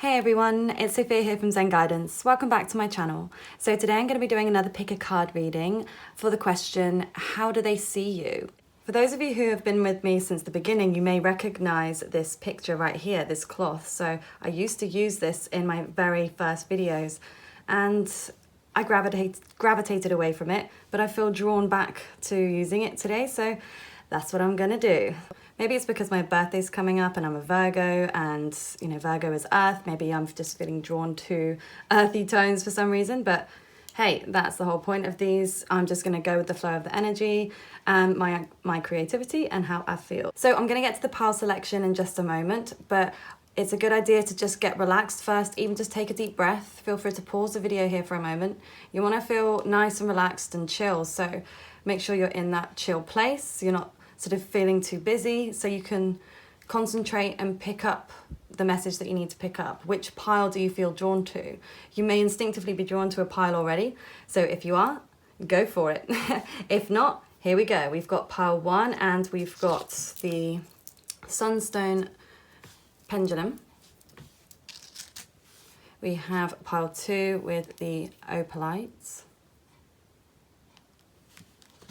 Hey everyone, it's Sophia here from Zen Guidance. Welcome back to my channel. So today I'm going to be doing another pick a card reading for the question, how do they see you? For those of you who have been with me since the beginning, you may recognize this picture right here, this cloth. So I used to use this in my very first videos and I gravitated away from it, but I feel drawn back to using it today. So that's what I'm going to do. Maybe it's because my birthday's coming up and I'm a Virgo and, Virgo is earth. Maybe I'm just feeling drawn to earthy tones for some reason. But hey, that's the whole point of these. I'm just going to go with the flow of the energy and my creativity and how I feel. So I'm going to get to the pile selection in just a moment, but it's a good idea to just get relaxed first, even just take a deep breath. Feel free to pause the video here for a moment. You want to feel nice and relaxed and chill. So make sure you're in that chill place. You're not sort of feeling too busy, so you can concentrate and pick up the message that you need to pick up. Which pile do you feel drawn to? You may instinctively be drawn to a pile already, so if you are, go for it. If not, here we go. We've got pile 1 and we've got the Sunstone Pendulum. We have pile 2 with the Opalites.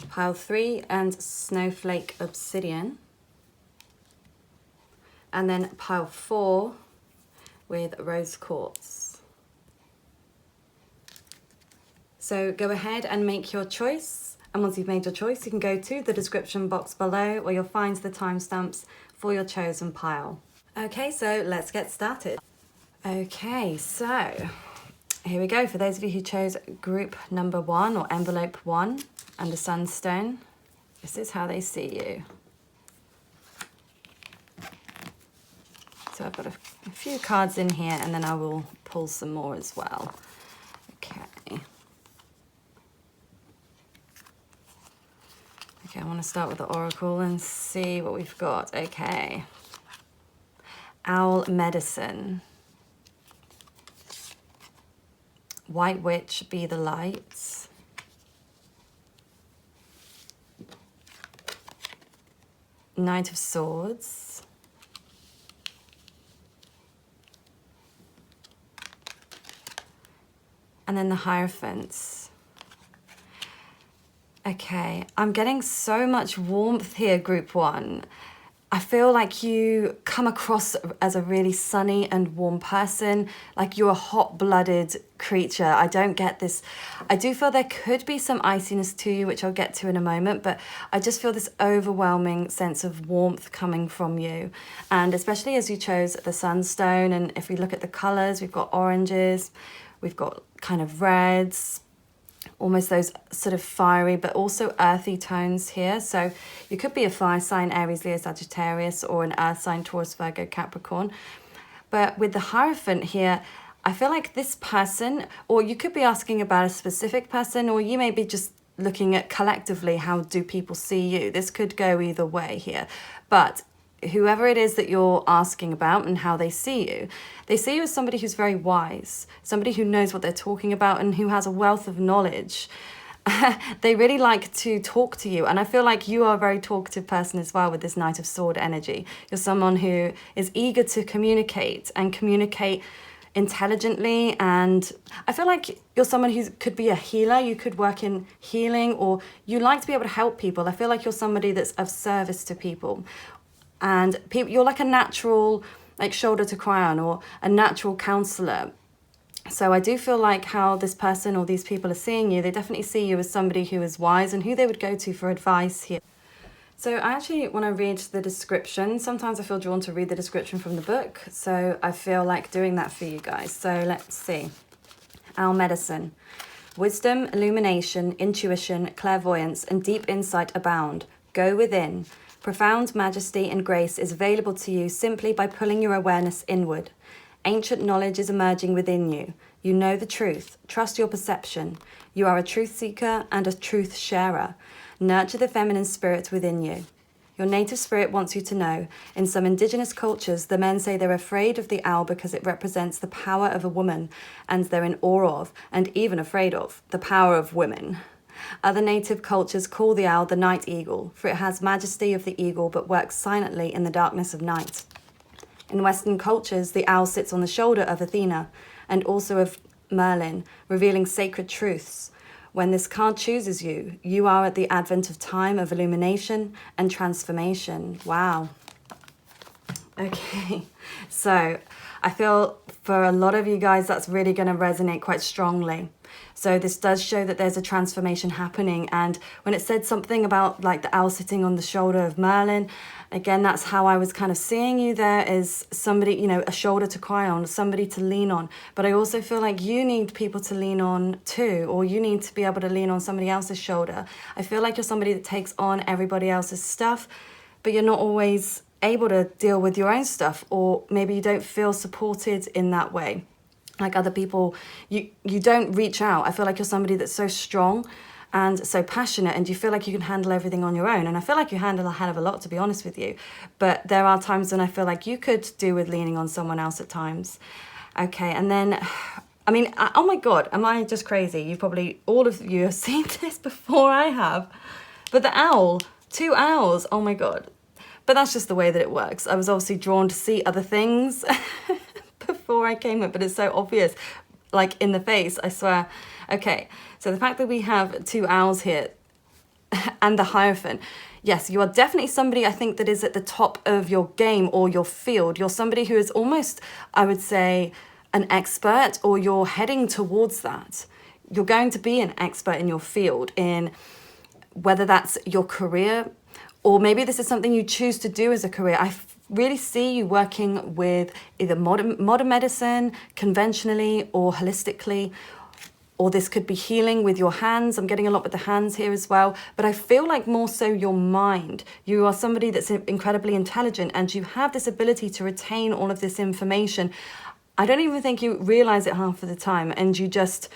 Pile 3 and Snowflake Obsidian. And then pile 4 with Rose Quartz. So go ahead and make your choice. And once you've made your choice, you can go to the description box below where you'll find the timestamps for your chosen pile. Okay, so let's get started. Okay, so here we go. For those of you who chose group number 1 or envelope 1, and the Sunstone, this is how they see you. So I've got a few cards in here and then I will pull some more as well. Okay. Okay, I want to start with the Oracle and see what we've got. Okay. Owl Medicine. White Witch, be the light. Knight of Swords. And then the Hierophant. Okay, I'm getting so much warmth here, group 1. I feel like you come across as a really sunny and warm person, like you're a hot-blooded creature. I don't get this. I do feel there could be some iciness to you, which I'll get to in a moment, but I just feel this overwhelming sense of warmth coming from you. And especially as you chose the Sunstone, and if we look at the colors, we've got oranges, we've got kind of reds, almost those sort of fiery but also earthy tones here. So you could be a fire sign, Aries, Leo, Sagittarius, or an earth sign, Taurus, Virgo, Capricorn. But with the Hierophant here, I feel like this person, or you could be asking about a specific person, or you may be just looking at collectively, how do people see you? This could go either way here. But whoever it is that you're asking about and how they see you as somebody who's very wise, somebody who knows what they're talking about and who has a wealth of knowledge. They really like to talk to you, and I feel like you are a very talkative person as well with this Knight of Sword energy. You're someone who is eager to communicate and communicate intelligently, and I feel like you're someone who could be a healer. You could work in healing, or you like to be able to help people. I feel like you're somebody that's of service to people. And you're like a natural, like, shoulder to cry on, or a natural counselor. So I do feel like how this person or these people are seeing you, they definitely see you as somebody who is wise and who they would go to for advice here. So I actually want to read the description. Sometimes I feel drawn to read the description from the book, so I feel like doing that for you guys. So let's see. Owl Medicine. Wisdom, illumination, intuition, clairvoyance, and deep insight abound. Go within. Profound majesty and grace is available to you simply by pulling your awareness inward. Ancient knowledge is emerging within you. You know the truth. Trust your perception. You are a truth seeker and a truth sharer. Nurture the feminine spirit within you. Your native spirit wants you to know. In some indigenous cultures, the men say they're afraid of the owl because it represents the power of a woman, and they're in awe of, and even afraid of, the power of women. Other native cultures call the owl the night eagle, for it has majesty of the eagle but works silently in the darkness of night. In Western cultures, the owl sits on the shoulder of Athena and also of Merlin, revealing sacred truths. When this card chooses you, you are at the advent of time of illumination and transformation. Wow. Okay, so I feel for a lot of you guys that's really going to resonate quite strongly. So this does show that there's a transformation happening. And when it said something about like the owl sitting on the shoulder of Merlin, again, that's how I was kind of seeing you there, is somebody, you know, a shoulder to cry on, somebody to lean on. But I also feel like you need people to lean on too, or you need to be able to lean on somebody else's shoulder. I feel like you're somebody that takes on everybody else's stuff, but you're not always able to deal with your own stuff, or maybe you don't feel supported in that way. Like other people, you don't reach out. I feel like you're somebody that's so strong and so passionate, and you feel like you can handle everything on your own. And I feel like you handle a hell of a lot, to be honest with you. But there are times when I feel like you could do with leaning on someone else at times. Okay, and then, I mean, oh my God, am I just crazy? You probably, all of you have seen this before I have. But the owl, 2 owls, oh my God. But that's just the way that it works. I was obviously drawn to see other things before I came up, but it's so obvious, like in the face, I swear. Okay, so the fact that we have 2 owls here and the Hierophant, yes, you are definitely somebody, I think, that is at the top of your game or your field. You're somebody who is almost, I would say, an expert, or you're heading towards that. You're going to be an expert in your field, in whether that's your career, or maybe this is something you choose to do as a career. I really see you working with either modern medicine, conventionally, or holistically, or this could be healing with your hands. I'm getting a lot with the hands here as well, but I feel like more so your mind. You are somebody that's incredibly intelligent, and you have this ability to retain all of this information. I don't even think you realize it half of the time, and you just,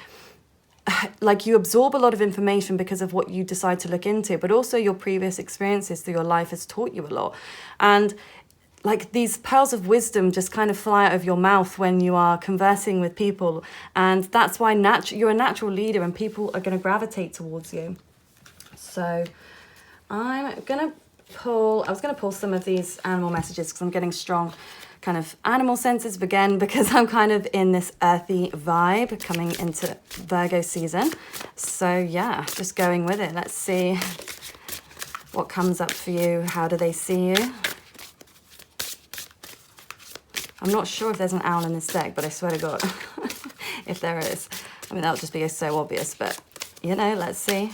like, you absorb a lot of information because of what you decide to look into, but also your previous experiences through your life has taught you a lot. And like these pearls of wisdom just kind of fly out of your mouth when you are conversing with people. And that's why you're a natural leader, and people are going to gravitate towards you. So I was going to pull some of these animal messages because I'm getting strong kind of animal senses again, because I'm kind of in this earthy vibe coming into Virgo season. So yeah, just going with it. Let's see what comes up for you. How do they see you? I'm not sure if there's an owl in this deck, but I swear to God, if there is, I mean, that would just be so obvious, but you know, let's see.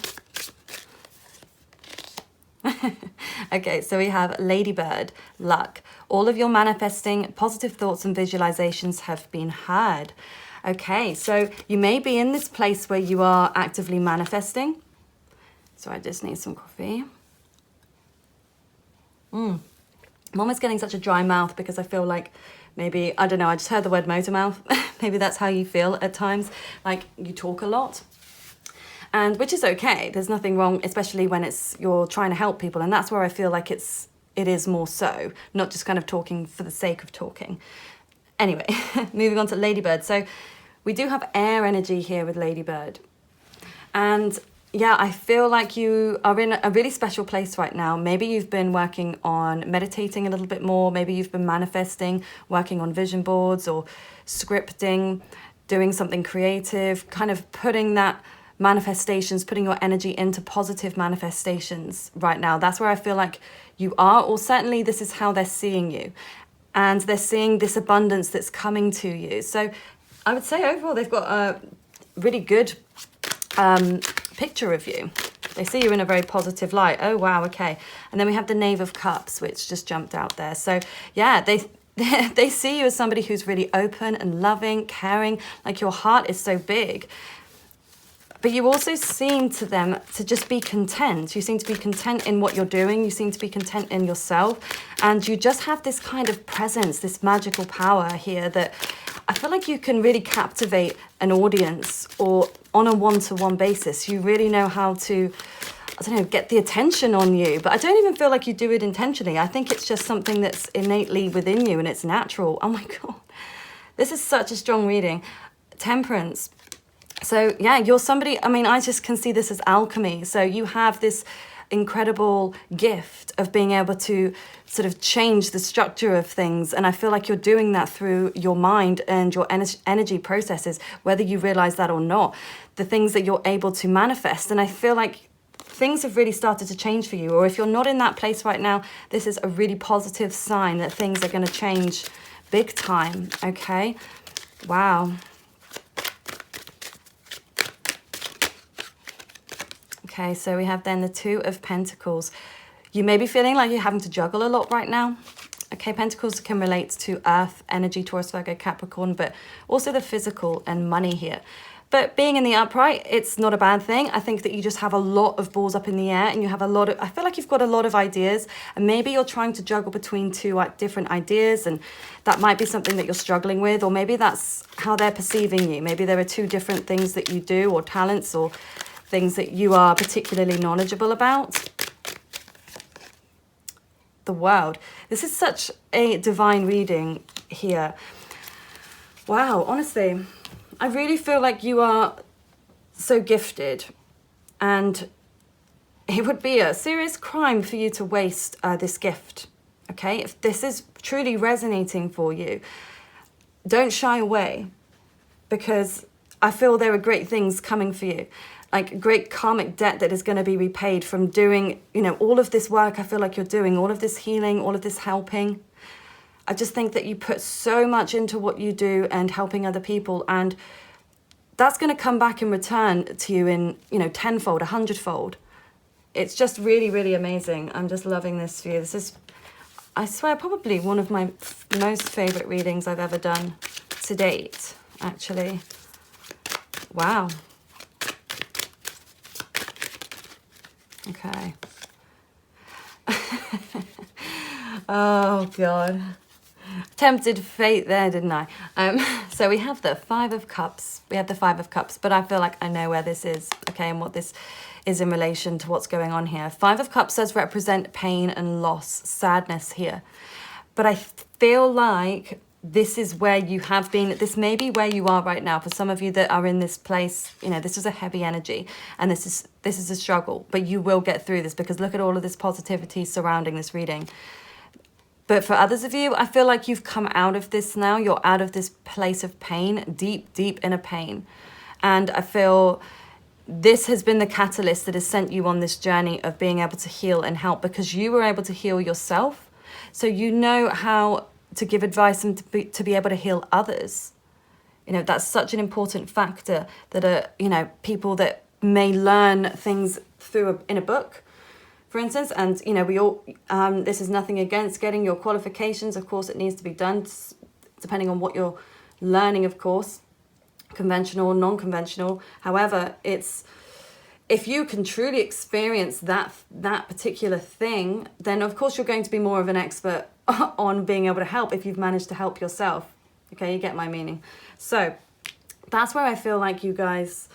Okay, so we have Ladybird, luck. All of your manifesting positive thoughts and visualizations have been heard. Okay, so you may be in this place where you are actively manifesting. So I just need some coffee. I'm almost getting such a dry mouth because I feel like maybe, I don't know, I just heard the word motor mouth. Maybe that's how you feel at times, like you talk a lot. And which is okay, there's nothing wrong, especially when you're trying to help people. And that's where I feel like it is more so, not just kind of talking for the sake of talking. Anyway, moving on to Ladybird. So we do have air energy here with Ladybird. And yeah, I feel like you are in a really special place right now. Maybe you've been working on meditating a little bit more. Maybe you've been manifesting, working on vision boards or scripting, doing something creative, kind of putting your energy into positive manifestations right now. That's where I feel like you are, or certainly this is how they're seeing you. And they're seeing this abundance that's coming to you. So I would say overall they've got a really good picture of you. They see you in a very positive light. Oh, wow, okay. And then we have the Knave of Cups, which just jumped out there. So yeah, they see you as somebody who's really open and loving, caring, like your heart is so big. But you also seem to them to just be content. You seem to be content in what you're doing. You seem to be content in yourself. And you just have this kind of presence, this magical power here that I feel like you can really captivate an audience, or on a one-to-one basis. You really know how to, I don't know, get the attention on you. But I don't even feel like you do it intentionally. I think it's just something that's innately within you and it's natural. Oh my God. This is such a strong reading. Temperance. So yeah, you're somebody, I mean, I just can see this as alchemy. So you have this incredible gift of being able to sort of change the structure of things. And I feel like you're doing that through your mind and your energy processes, whether you realize that or not, the things that you're able to manifest. And I feel like things have really started to change for you. Or if you're not in that place right now, this is a really positive sign that things are going to change big time. Okay. Wow. Okay, so we have then the Two of Pentacles. You may be feeling like you're having to juggle a lot right now. Okay, Pentacles can relate to Earth, energy, Taurus, Virgo, Capricorn, but also the physical and money here. But being in the upright, it's not a bad thing. I think that you just have a lot of balls up in the air, and you have a lot of, I feel like you've got a lot of ideas, and maybe you're trying to juggle between two different ideas, and that might be something that you're struggling with, or maybe that's how they're perceiving you. Maybe there are two different things that you do, or talents, or things that you are particularly knowledgeable about. The World. This is such a divine reading here. Wow, honestly, I really feel like you are so gifted, and it would be a serious crime for you to waste this gift. Okay, if this is truly resonating for you, don't shy away, because I feel there are great things coming for you. Like great karmic debt that is going to be repaid from doing, you know, all of this work I feel like you're doing, all of this healing, all of this helping. I just think that you put so much into what you do and helping other people, and that's going to come back in return to you in, you know, tenfold, 100-fold. It's just really, really amazing. I'm just loving this for you. This is, I swear, probably one of my most favorite readings I've ever done to date, actually. Wow. Okay. Oh, God. Tempted fate there, didn't I? So we have the Five of Cups. We have the Five of Cups, but I feel like I know where this is, okay, and what this is in relation to what's going on here. Five of Cups does represent pain and loss, sadness here. But I feel like this is where you have been. This may be where you are right now. For some of you that are in this place, you know, this is a heavy energy, and this is a struggle, but you will get through this, because look at all of this positivity surrounding this reading. But for others of you, I feel like you've come out of this now. You're out of this place of pain, deep, deep inner pain. And I feel this has been the catalyst that has sent you on this journey of being able to heal and help, because you were able to heal yourself. So you know how to give advice and to be able to heal others. You know, that's such an important factor, that are, you know, people that may learn things in a book, for instance. And, you know, we all, this is nothing against getting your qualifications. Of course, it needs to be done depending on what you're learning, of course, conventional, non-conventional. However, it's, if you can truly experience that particular thing, then of course you're going to be more of an expert on being able to help if you've managed to help yourself. Okay, you get my meaning. So that's where I feel like you guys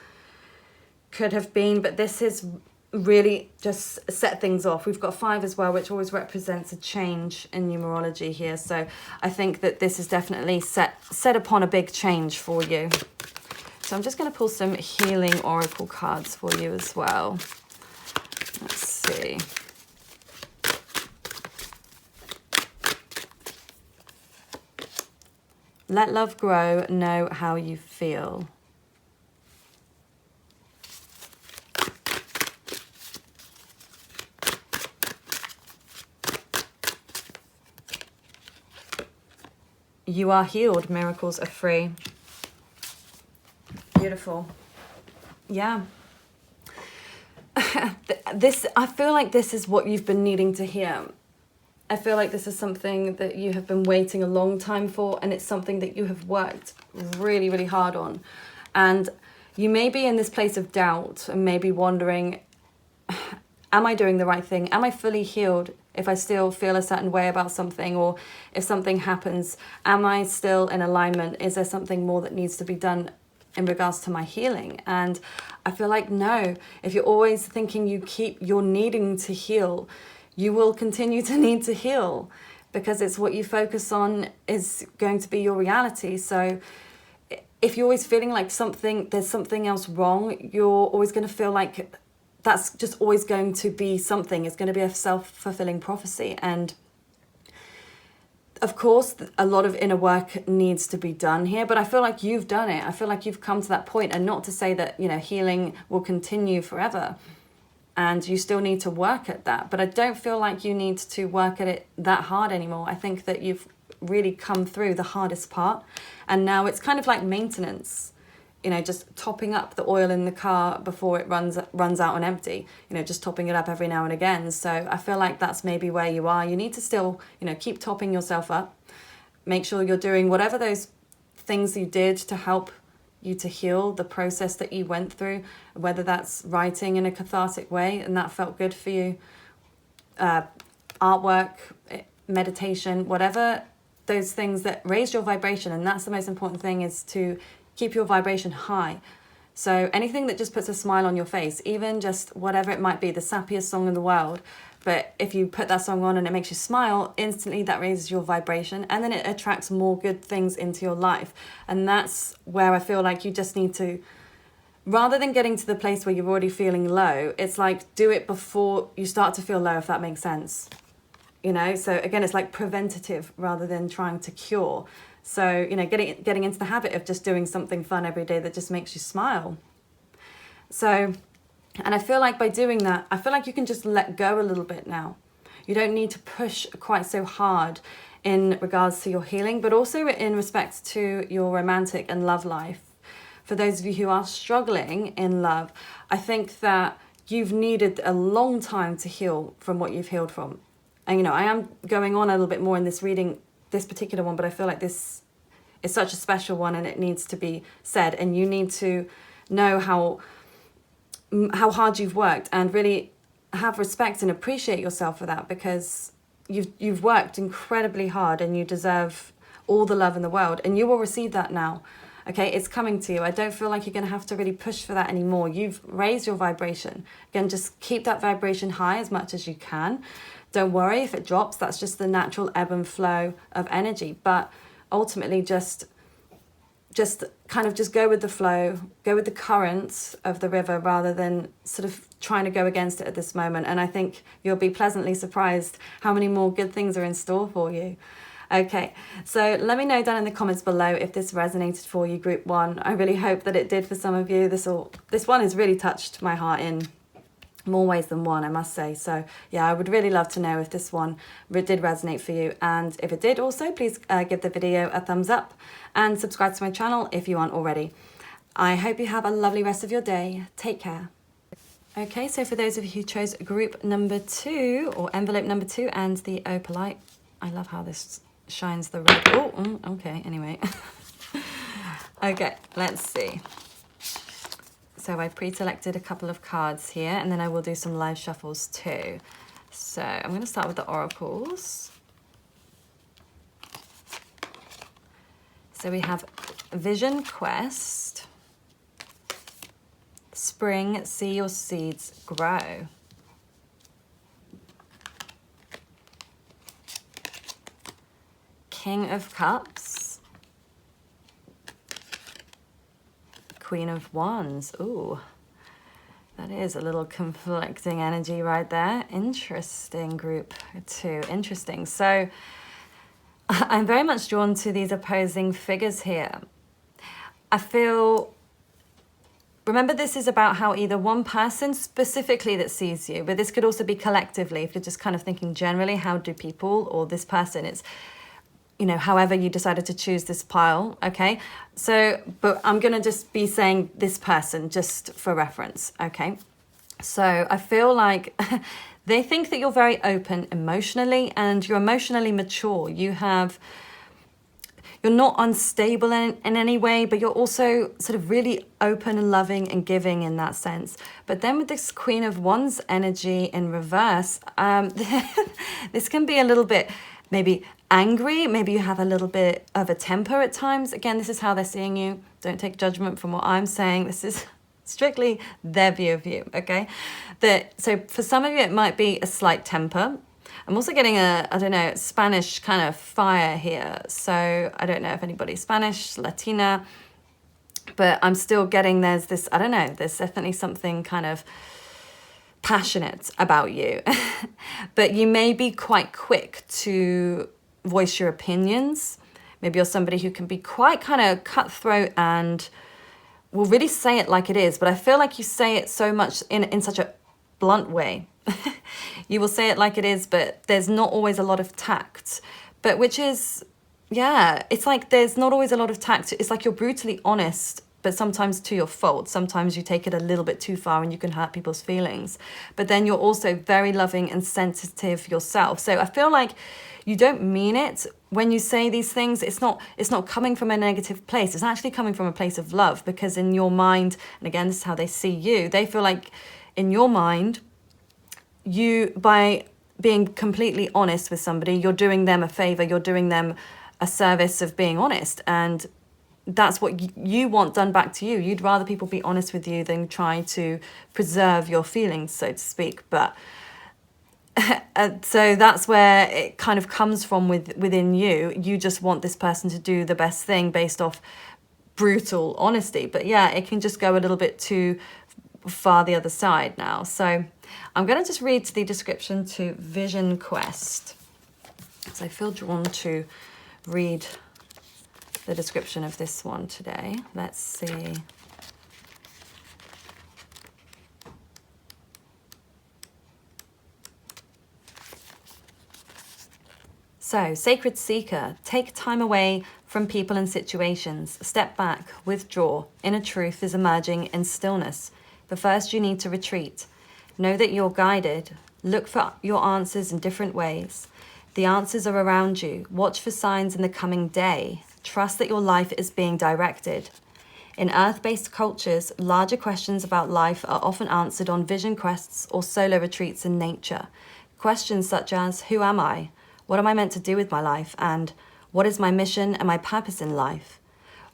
could have been, but this has really just set things off. We've got 5 as well, which always represents a change in numerology here. So I think that this is definitely set upon a big change for you. So I'm just going to pull some healing oracle cards for you as well. Let's see. Let love grow, know how you feel. You are healed, miracles are free. Beautiful. Yeah. I feel like this is what you've been needing to hear. I feel like this is something that you have been waiting a long time for, and it's something that you have worked really, really hard on. And you may be in this place of doubt and maybe wondering, am I doing the right thing? Am I fully healed if I still feel a certain way about something? Or if something happens, am I still in alignment? Is there something more that needs to be done in regards to my healing? And I feel like no. If you're always thinking you're needing to heal, you will continue to need to heal, because it's what you focus on is going to be your reality. So if you're always feeling like there's something else wrong, you're always going to feel like that's just always going to be something. It's going to be a self-fulfilling prophecy. And of course, a lot of inner work needs to be done here, but I feel like you've done it. I feel like you've come to that point, and not to say that, you know, healing will continue forever and you still need to work at that. But I don't feel like you need to work at it that hard anymore. I think that you've really come through the hardest part, and now it's kind of like maintenance. You know, just topping up the oil in the car before it runs out on empty, you know, just topping it up every now and again. So I feel like that's maybe where you are. You need to still, you know, keep topping yourself up. Make sure you're doing whatever those things you did to help you to heal the process that you went through, whether that's writing in a cathartic way and that felt good for you, artwork, meditation, whatever those things that raise your vibration. And that's the most important thing, is to keep your vibration high. So anything that just puts a smile on your face, even just whatever it might be, the sappiest song in the world, but if you put that song on and it makes you smile, instantly that raises your vibration, and then it attracts more good things into your life. And that's where I feel like you just need to, rather than getting to the place where you're already feeling low, it's like do it before you start to feel low, if that makes sense. You know, so again, it's like preventative rather than trying to cure. So, you know, getting into the habit of just doing something fun every day that just makes you smile. So, and I feel like by doing that, I feel like you can just let go a little bit now. You don't need to push quite so hard in regards to your healing, but also in respect to your romantic and love life. For those of you who are struggling in love, I think that you've needed a long time to heal from what you've healed from. And, you know, I am going on a little bit more in this reading, this particular one, but I feel like this is such a special one and it needs to be said, and you need to know how hard you've worked, and really have respect and appreciate yourself for that, because you've worked incredibly hard and you deserve all the love in the world, and you will receive that now. Okay, it's coming to you. I don't feel like you're going to have to really push for that anymore. You've raised your vibration. Again, just keep that vibration high as much as you can. Don't worry if it drops. That's just the natural ebb and flow of energy. But ultimately, just kind of just go with the flow, go with the current of the river, rather than sort of trying to go against it at this moment. And I think you'll be pleasantly surprised how many more good things are in store for you. Okay, so let me know down in the comments below if this resonated for you, group one. I really hope that it did for some of you. This one has really touched my heart in more ways than one, I must say. So yeah, I would really love to know if this one did resonate for you, and if it did, also please give the video a thumbs up and subscribe to my channel if you aren't already. I hope you have a lovely rest of your day. Take care. Okay, so for those of you who chose group number 2 or envelope number 2 and the opalite, I love how this shines the red. Oh, okay, anyway. Okay, let's see. So I pre-selected a couple of cards here, and then I will do some live shuffles too. So I'm going to start with the oracles. So we have Vision Quest, Spring, See Your Seeds Grow. King of Cups, Queen of Wands. Ooh, that is a little conflicting energy right there. Interesting, group 2. Interesting. So I'm very much drawn to these opposing figures here. I feel, remember, this is about how either one person specifically that sees you, but this could also be collectively, if you're just kind of thinking generally, how do people, or this person, it's, you know, however you decided to choose this pile, okay? So, but I'm going to just be saying this person just for reference, okay? So I feel like they think that you're very open emotionally, and you're emotionally mature. You're not unstable in any way, but you're also sort of really open and loving and giving in that sense. But then with this Queen of Wands energy in reverse, this can be a little bit maybe angry, maybe you have a little bit of a temper at times. Again, this is how they're seeing you. Don't take judgment from what I'm saying. This is strictly their view of you, okay? So for some of you, it might be a slight temper. I'm also getting I don't know, Spanish kind of fire here. So I don't know if anybody's Spanish, Latina, but I'm still getting there's this, I don't know, there's definitely something kind of passionate about you. But you may be quite quick to voice your opinions. Maybe you're somebody who can be quite kind of cutthroat and will really say it like it is. But I feel like you say it so much in such a blunt way. You will say it like it is, but there's not always a lot of tact. But which is, yeah, it's like there's not always a lot of tact. It's like you're brutally honest, but sometimes to your fault. Sometimes you take it a little bit too far and you can hurt people's feelings. But then you're also very loving and sensitive yourself. So I feel like you don't mean it when you say these things. It's not coming from a negative place. It's actually coming from a place of love, because in your mind, and again, this is how they see you, they feel like in your mind, you, by being completely honest with somebody, you're doing them a favor, you're doing them a service of being honest. And that's what you want done back to you. You'd rather people be honest with you than try to preserve your feelings, so to speak. But so that's where it kind of comes from within you. You just want this person to do the best thing based off brutal honesty. But yeah, it can just go a little bit too far the other side now. So I'm going to just read the description to Vision Quest. So I feel drawn to read the description of this one today. Let's see. So, Sacred Seeker, take time away from people and situations. Step back, withdraw. Inner truth is emerging in stillness. But first you need to retreat. Know that you're guided. Look for your answers in different ways. The answers are around you. Watch for signs in the coming day. Trust that your life is being directed. In earth-based cultures, larger questions about life are often answered on vision quests or solo retreats in nature. Questions such as, who am I? What am I meant to do with my life? And what is my mission and my purpose in life?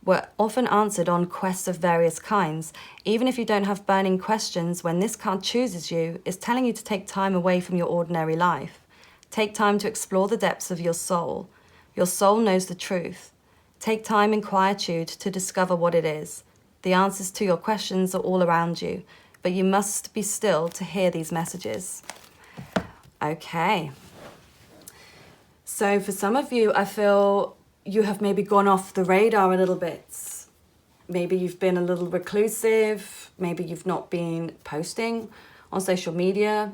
Were often answered on quests of various kinds. Even if you don't have burning questions, when this card chooses you, it's telling you to take time away from your ordinary life. Take time to explore the depths of your soul. Your soul knows the truth. Take time in quietude to discover what it is. The answers to your questions are all around you, but you must be still to hear these messages. Okay. So for some of you, I feel you have maybe gone off the radar a little bit. Maybe you've been a little reclusive. Maybe you've not been posting on social media.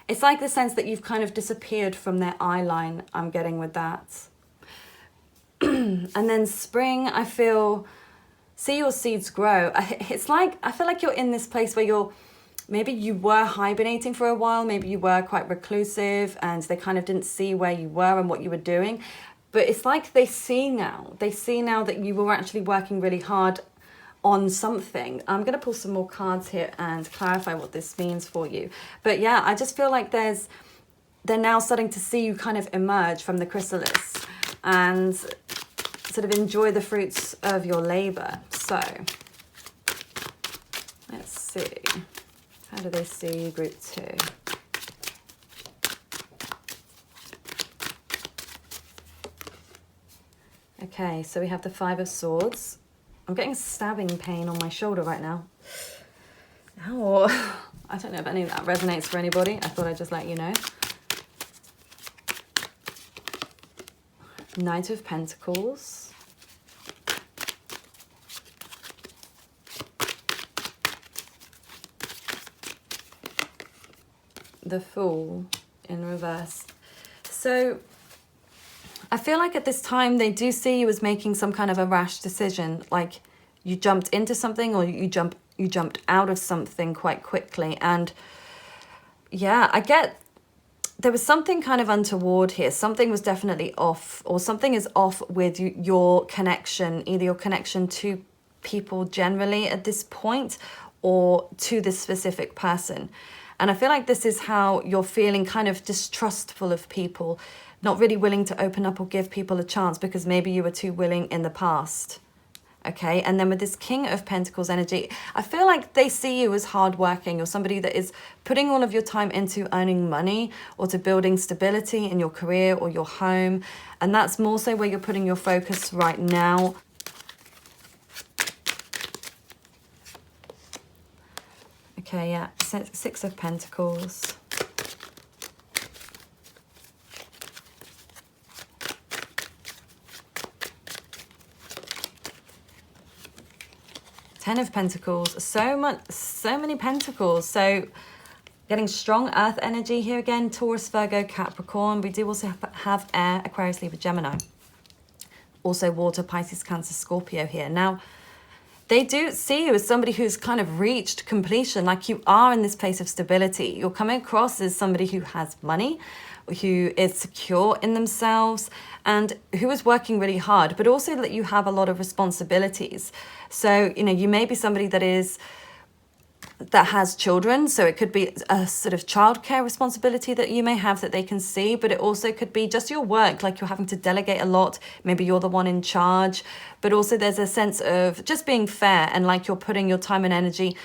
It's like the sense that you've kind of disappeared from their eye line, I'm getting with that. And then spring, I feel, see your seeds grow. It's like, I feel like you're in this place where maybe you were hibernating for a while. Maybe you were quite reclusive and they kind of didn't see where you were and what you were doing. But it's like they see now that you were actually working really hard on something. I'm going to pull some more cards here and clarify what this means for you. But yeah, I just feel like they're now starting to see you kind of emerge from the chrysalis and sort of enjoy the fruits of your labor. So let's see. How do they see you, group 2? Okay, so we have the 5 of Swords. I'm getting stabbing pain on my shoulder right now. Ow. I don't know if any of that resonates for anybody. I thought I'd just let you know. Knight of Pentacles. The Fool in reverse. So I feel like at this time they do see you as making some kind of a rash decision, like you jumped into something or you jumped out of something quite quickly. And yeah, I get there was something kind of untoward here. Something was definitely off, or something is off with your connection, either your connection to people generally at this point or to this specific person. And I feel like this is how you're feeling, kind of distrustful of people, not really willing to open up or give people a chance because maybe you were too willing in the past. Okay, and then with this King of Pentacles energy, I feel like they see you as hardworking. You're somebody that is putting all of your time into earning money or to building stability in your career or your home. And that's more so where you're putting your focus right now. Okay, yeah, Six of Pentacles. Ten of Pentacles. So many pentacles. So getting strong earth energy here again. Taurus, Virgo, Capricorn. We do also have air, Aquarius, Libra, Gemini. Also water, Pisces, Cancer, Scorpio here. Now, they do see you as somebody who's kind of reached completion, like you are in this place of stability. You're coming across as somebody who has money, who is secure in themselves, and who is working really hard, but also that you have a lot of responsibilities. So, you know, you may be somebody that has children, so it could be a sort of childcare responsibility that you may have that they can see, but it also could be just your work, like you're having to delegate a lot, maybe you're the one in charge, but also there's a sense of just being fair and like you're putting your time and energy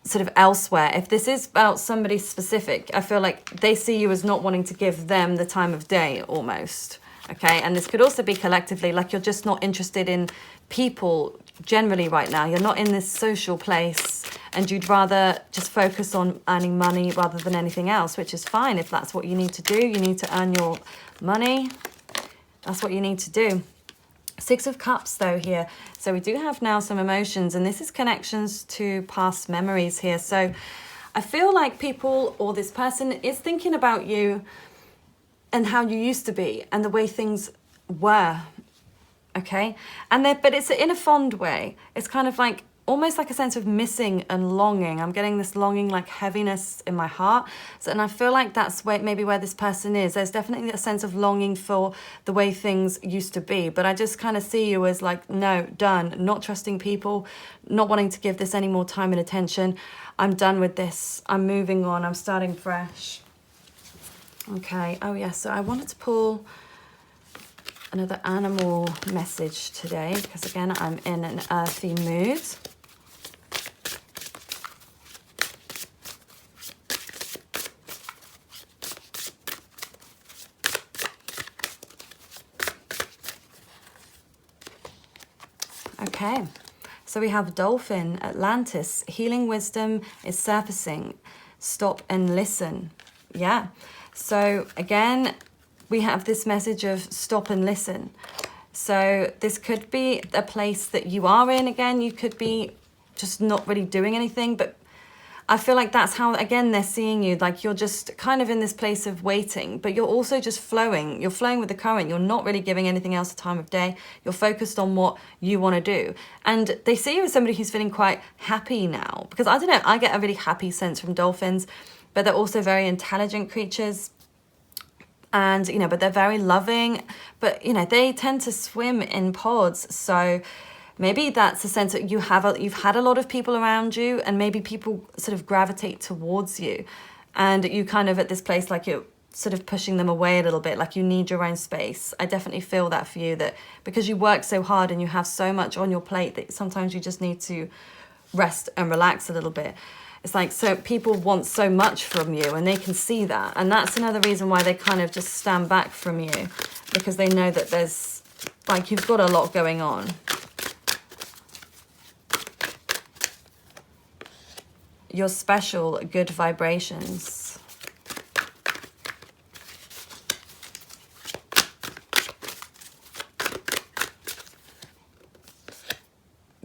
sort of elsewhere. If this is about somebody specific, I feel like they see you as not wanting to give them the time of day almost. Okay, and this could also be collectively, like you're just not interested in people generally right now. You're not in this social place and you'd rather just focus on earning money rather than anything else, which is fine if that's what you need to do. You need to earn your money. That's what you need to do. Six of Cups though here. So we do have now some emotions, and this is connections to past memories here. So I feel like people or this person is thinking about you and how you used to be and the way things were, okay? And but it's in a fond way. It's kind of like almost like a sense of missing and longing. I'm getting this longing, like heaviness in my heart. So, and I feel like that's maybe where this person is. There's definitely a sense of longing for the way things used to be. But I just kind of see you as like, no, done. Not trusting people, not wanting to give this any more time and attention. I'm done with this. I'm moving on. I'm starting fresh. Okay, oh yeah, so I wanted to pull another animal message today because again, I'm in an earthy mood. Okay, so we have dolphin, Atlantis, healing wisdom is surfacing, stop and listen. Yeah. So again, we have this message of stop and listen. So this could be a place that you are in. Again, you could be just not really doing anything, but I feel like that's how, again, they're seeing you. Like you're just kind of in this place of waiting, but you're also just flowing. You're flowing with the current. You're not really giving anything else a time of day. You're focused on what you want to do. And they see you as somebody who's feeling quite happy now, because I don't know, I get a really happy sense from dolphins. But they're also very intelligent creatures, and you know, but they're very loving, but you know, they tend to swim in pods. So maybe that's a sense that you've had a lot of people around you, and maybe people sort of gravitate towards you, and you kind of at this place like you're sort of pushing them away a little bit, like you need your own space. I definitely feel that for you, that because you work so hard and you have so much on your plate that sometimes you just need to rest and relax a little bit. It's like, so people want so much from you and they can see that. And that's another reason why they kind of just stand back from you, because they know that there's, like, you've got a lot going on. You're special, good vibrations.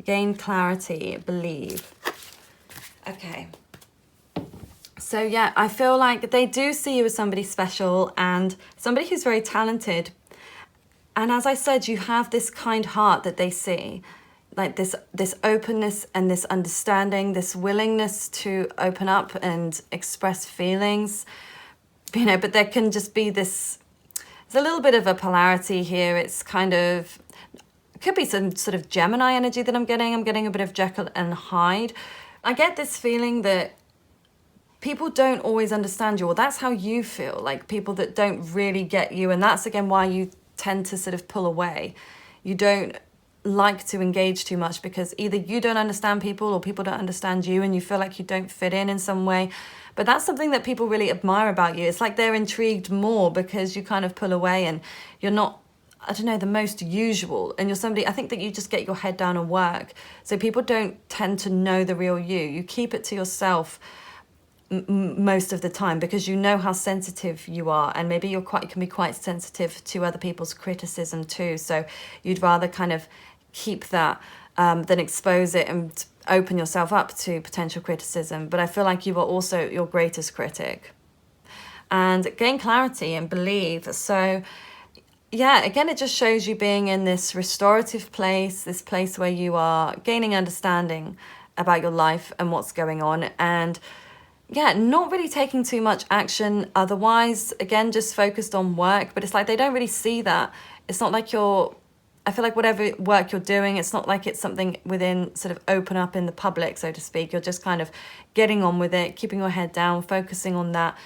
Gain clarity, believe. Okay, so yeah, I feel like they do see you as somebody special and somebody who's very talented. And as I said, you have this kind heart that they see, like this openness and this understanding, this willingness to open up and express feelings, you know, but there can just be this, there's a little bit of a polarity here. It's kind of, it could be some sort of Gemini energy that I'm getting. I'm getting a bit of Jekyll and Hyde. I get this feeling that people don't always understand you, or that's how you feel, like people that don't really get you. And that's again why you tend to sort of pull away. You don't like to engage too much because either you don't understand people or people don't understand you, and you feel like you don't fit in some way. But that's something that people really admire about you. It's like they're intrigued more because you kind of pull away and you're not I don't know, the most usual, and you're somebody, I think that you just get your head down and work. So people don't tend to know the real you. You keep it to yourself most of the time because you know how sensitive you are, and maybe you can be quite sensitive to other people's criticism too. So you'd rather kind of keep that than expose it and open yourself up to potential criticism. But I feel like you are also your greatest critic. And gain clarity and believe. So yeah, again, it just shows you being in this restorative place, this place where you are gaining understanding about your life and what's going on, and yeah, not really taking too much action otherwise. Again, just focused on work, but it's like they don't really see that. It's not like I feel like whatever work you're doing, it's not like it's something within sort of open up in the public, so to speak. You're just kind of getting on with it, keeping your head down, focusing on that.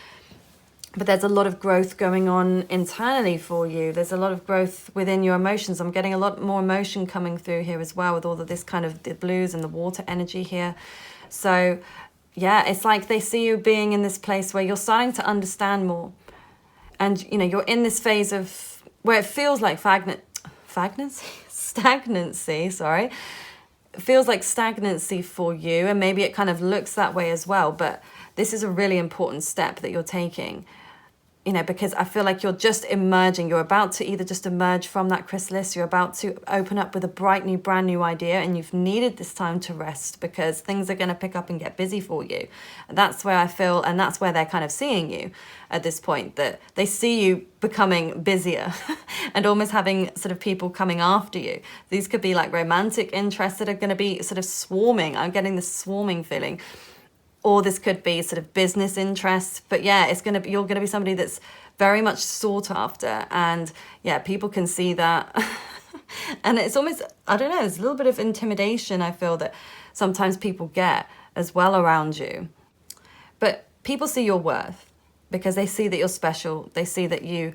But there's a lot of growth going on internally for you. There's a lot of growth within your emotions. I'm getting a lot more emotion coming through here as well with all of this kind of the blues and the water energy here. So yeah, it's like they see you being in this place where you're starting to understand more. And, you know, you're in this phase of where it feels like stagnancy, sorry. It feels like stagnancy for you, and maybe it kind of looks that way as well. But this is a really important step that you're taking, you know, because I feel like you're just emerging. You're about to either just emerge from that chrysalis, you're about to open up with a bright new, brand new idea, and you've needed this time to rest because things are going to pick up and get busy for you. And that's where I feel, and that's where they're kind of seeing you at this point, that they see you becoming busier and almost having sort of people coming after you. These could be like romantic interests that are going to be sort of swarming. I'm getting this swarming feeling. Or this could be sort of business interests. But yeah, you're going to be somebody that's very much sought after. And yeah, people can see that. And it's almost, I don't know, there's a little bit of intimidation I feel that sometimes people get as well around you. But people see your worth because they see that you're special. They see that you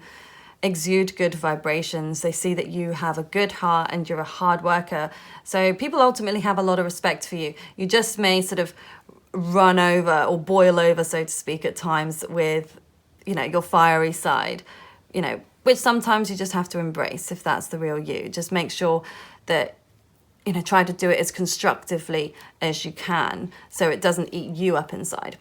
exude good vibrations. They see that you have a good heart and you're a hard worker. So people ultimately have a lot of respect for you. You just may sort of run over or boil over, so to speak, at times with, you know, your fiery side, you know, which sometimes you just have to embrace if that's the real you. Just make sure that, you know, try to do it as constructively as you can so it doesn't eat you up inside.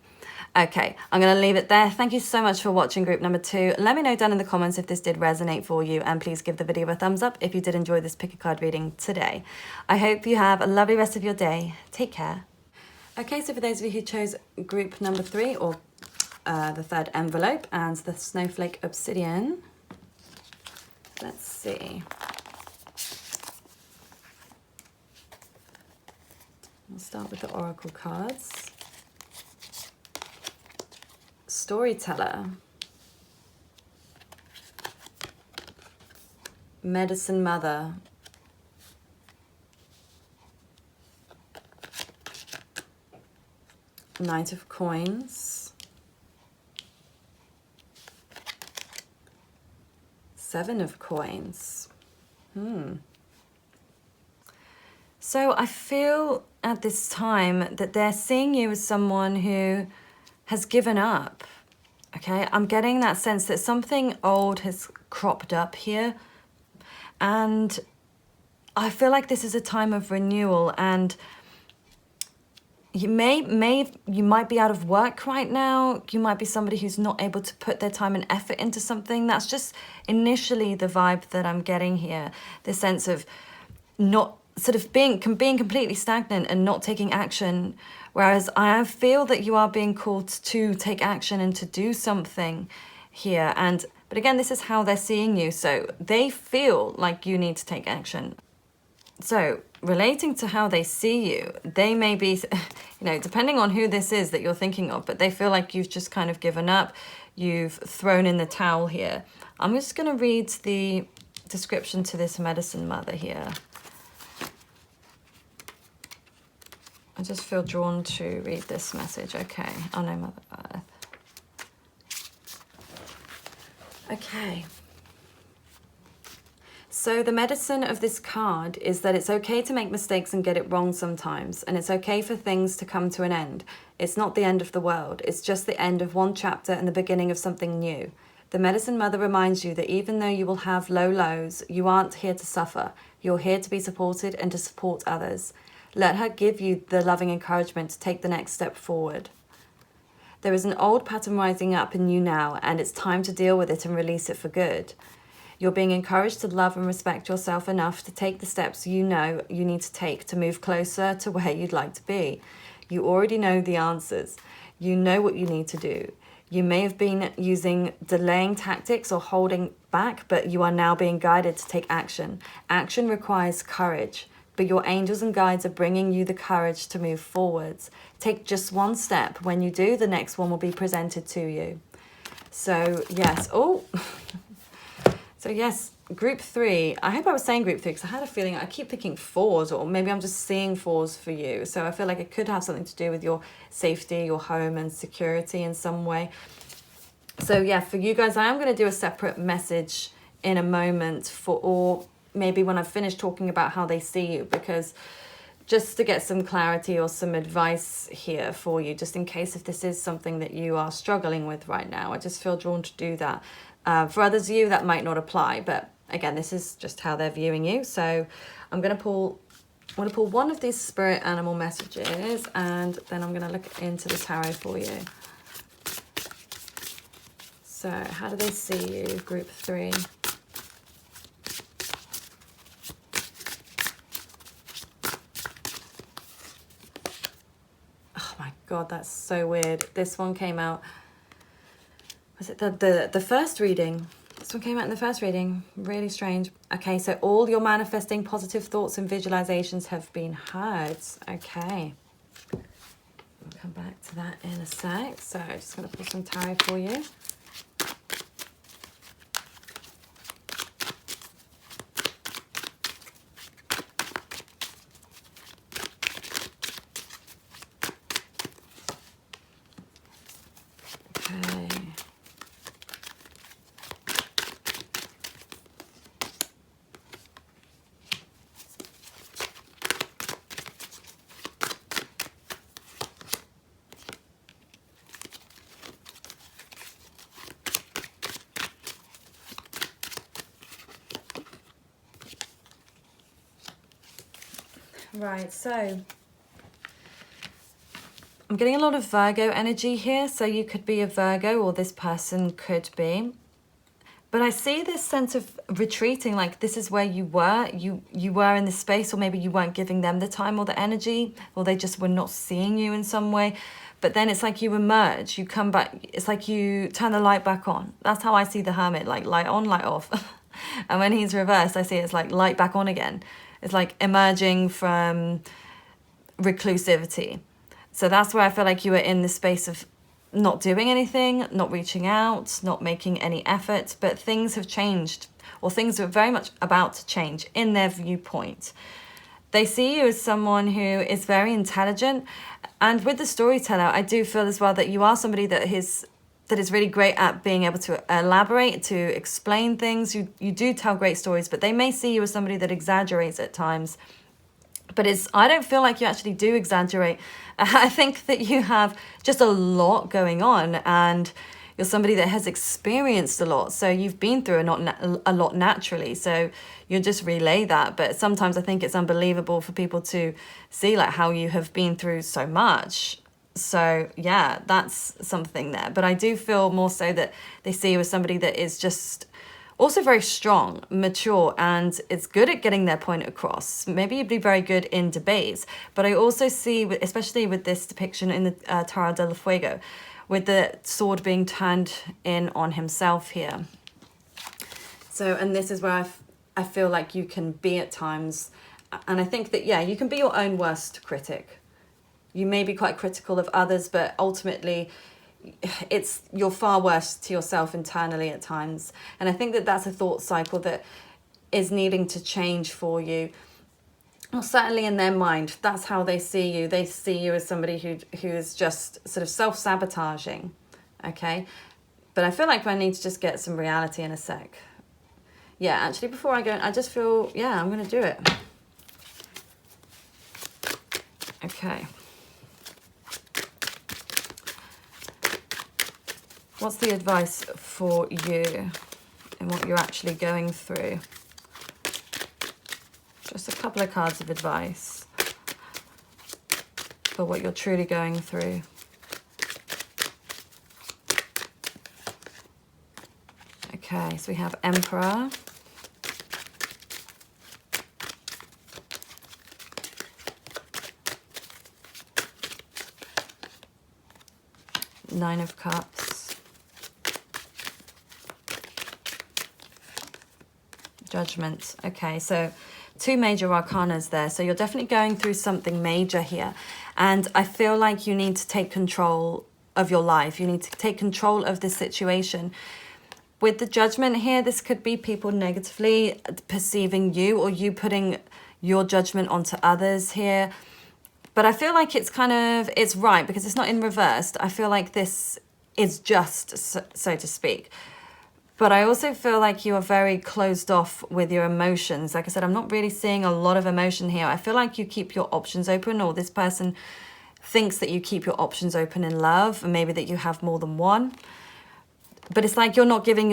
Okay, I'm going to leave it there. Thank you so much for watching group number 2. Let me know down in the comments if this did resonate for you, and please give the video a thumbs up if you did enjoy this pick a card reading today. I hope you have a lovely rest of your day. Take care. Okay, so for those of you who chose group number 3, or the third envelope, and the Snowflake Obsidian, let's see. We'll start with the Oracle cards. Storyteller. Medicine Mother. Knight of Coins, 7 of Coins. So I feel at this time that they're seeing you as someone who has given up. Okay, I'm getting that sense that something old has cropped up here, and I feel like this is a time of renewal. And you might be out of work right now. You might be somebody who's not able to put their time and effort into something. That's just initially the vibe that I'm getting here. This sense of not sort of being completely stagnant and not taking action. Whereas I feel that you are being called to take action and to do something here. But again, this is how they're seeing you. So they feel like you need to take action. So relating to how they see you, they may be, you know, depending on who this is that you're thinking of, but they feel like you've just kind of given up. You've thrown in the towel here. I'm just going to read the description to this Medicine Mother here. I just feel drawn to read this message. Okay. Oh no, Mother Earth. Okay. So the medicine of this card is that it's okay to make mistakes and get it wrong sometimes, and it's okay for things to come to an end. It's not the end of the world. It's just the end of one chapter and the beginning of something new. The Medicine Mother reminds you that even though you will have low lows, you aren't here to suffer. You're here to be supported and to support others. Let her give you the loving encouragement to take the next step forward. There is an old pattern rising up in you now, and it's time to deal with it and release it for good. You're being encouraged to love and respect yourself enough to take the steps you know you need to take to move closer to where you'd like to be. You already know the answers. You know what you need to do. You may have been using delaying tactics or holding back, but you are now being guided to take action. Action requires courage, but your angels and guides are bringing you the courage to move forwards. Take just one step. When you do, the next one will be presented to you. So, yes. So, yes, group 3. I hope I was saying group 3 because I had a feeling, I keep thinking 4s, or maybe I'm just seeing 4s for you. So I feel like it could have something to do with your safety, your home and security in some way. So yeah, for you guys, I am going to do a separate message in a moment or maybe when I've finished talking about how they see you, because just to get some clarity or some advice here for you, just in case if this is something that you are struggling with right now. I just feel drawn to do that. For others of you, that might not apply, but again, this is just how they're viewing you. So I'm going to pull one of these spirit animal messages, and then I'm going to look into the tarot for you. So how do they see you, group 3? Oh my God, that's so weird. This one came out, was it the first reading? This one came out in the first reading. Really strange. Okay, so all your manifesting positive thoughts and visualizations have been heard. Okay. We'll come back to that in a sec. So I'm just going to pull some tarot for you. Right, so I'm getting a lot of Virgo energy here. So you could be a Virgo, or this person could be. But I see this sense of retreating, like this is where you were. You were in this space, or maybe you weren't giving them the time or the energy, or they just were not seeing you in some way. But then it's like you emerge, you come back. It's like you turn the light back on. That's how I see the Hermit, like light on, light off. And when he's reversed, I see it's like light back on again. It's like emerging from reclusivity. So that's where I feel like you were in the space of not doing anything, not reaching out, not making any effort, but things have changed, or things are very much about to change in their viewpoint. They see you as someone who is very intelligent, and with the storyteller, I do feel as well that you are somebody that is really great at being able to elaborate, to explain things. You do tell great stories, but they may see you as somebody that exaggerates at times. But I don't feel like you actually do exaggerate. I think that you have just a lot going on, and you're somebody that has experienced a lot. So you've been through a lot naturally. So you just relay that. But sometimes I think it's unbelievable for people to see like how you have been through so much. So yeah, that's something there. But I do feel more so that they see you as somebody that is just also very strong, mature, and it's good at getting their point across. Maybe you'd be very good in debates, but I also see, especially with this depiction in the Tarot del Fuego, with the sword being turned in on himself here. So, and this is where I feel like you can be at times, and I think that, yeah, you can be your own worst critic. You may be quite critical of others, but ultimately you're far worse to yourself internally at times. And I think that that's a thought cycle that is needing to change for you. Well, certainly in their mind, that's how they see you. They see you as somebody who is just sort of self-sabotaging, okay? But I feel like I need to just get some reality in a sec. Yeah, actually, before I go, I just feel, yeah, I'm going to do it. Okay. What's the advice for you and what you're actually going through? Just a couple of cards of advice for what you're truly going through. Okay, so we have Emperor. Nine of Cups. Judgment. Okay, so two major arcanas there. So you're definitely going through something major here. And I feel like you need to take control of your life. You need to take control of this situation. With the Judgment here, this could be people negatively perceiving you, or you putting your judgment onto others here. But I feel like it's it's right because it's not in reversed. I feel like this is just, so to speak. But I also feel like you are very closed off with your emotions. Like I said, I'm not really seeing a lot of emotion here. I feel like you keep your options open, or this person thinks that you keep your options open in love, and maybe that you have more than one. But it's like you're not giving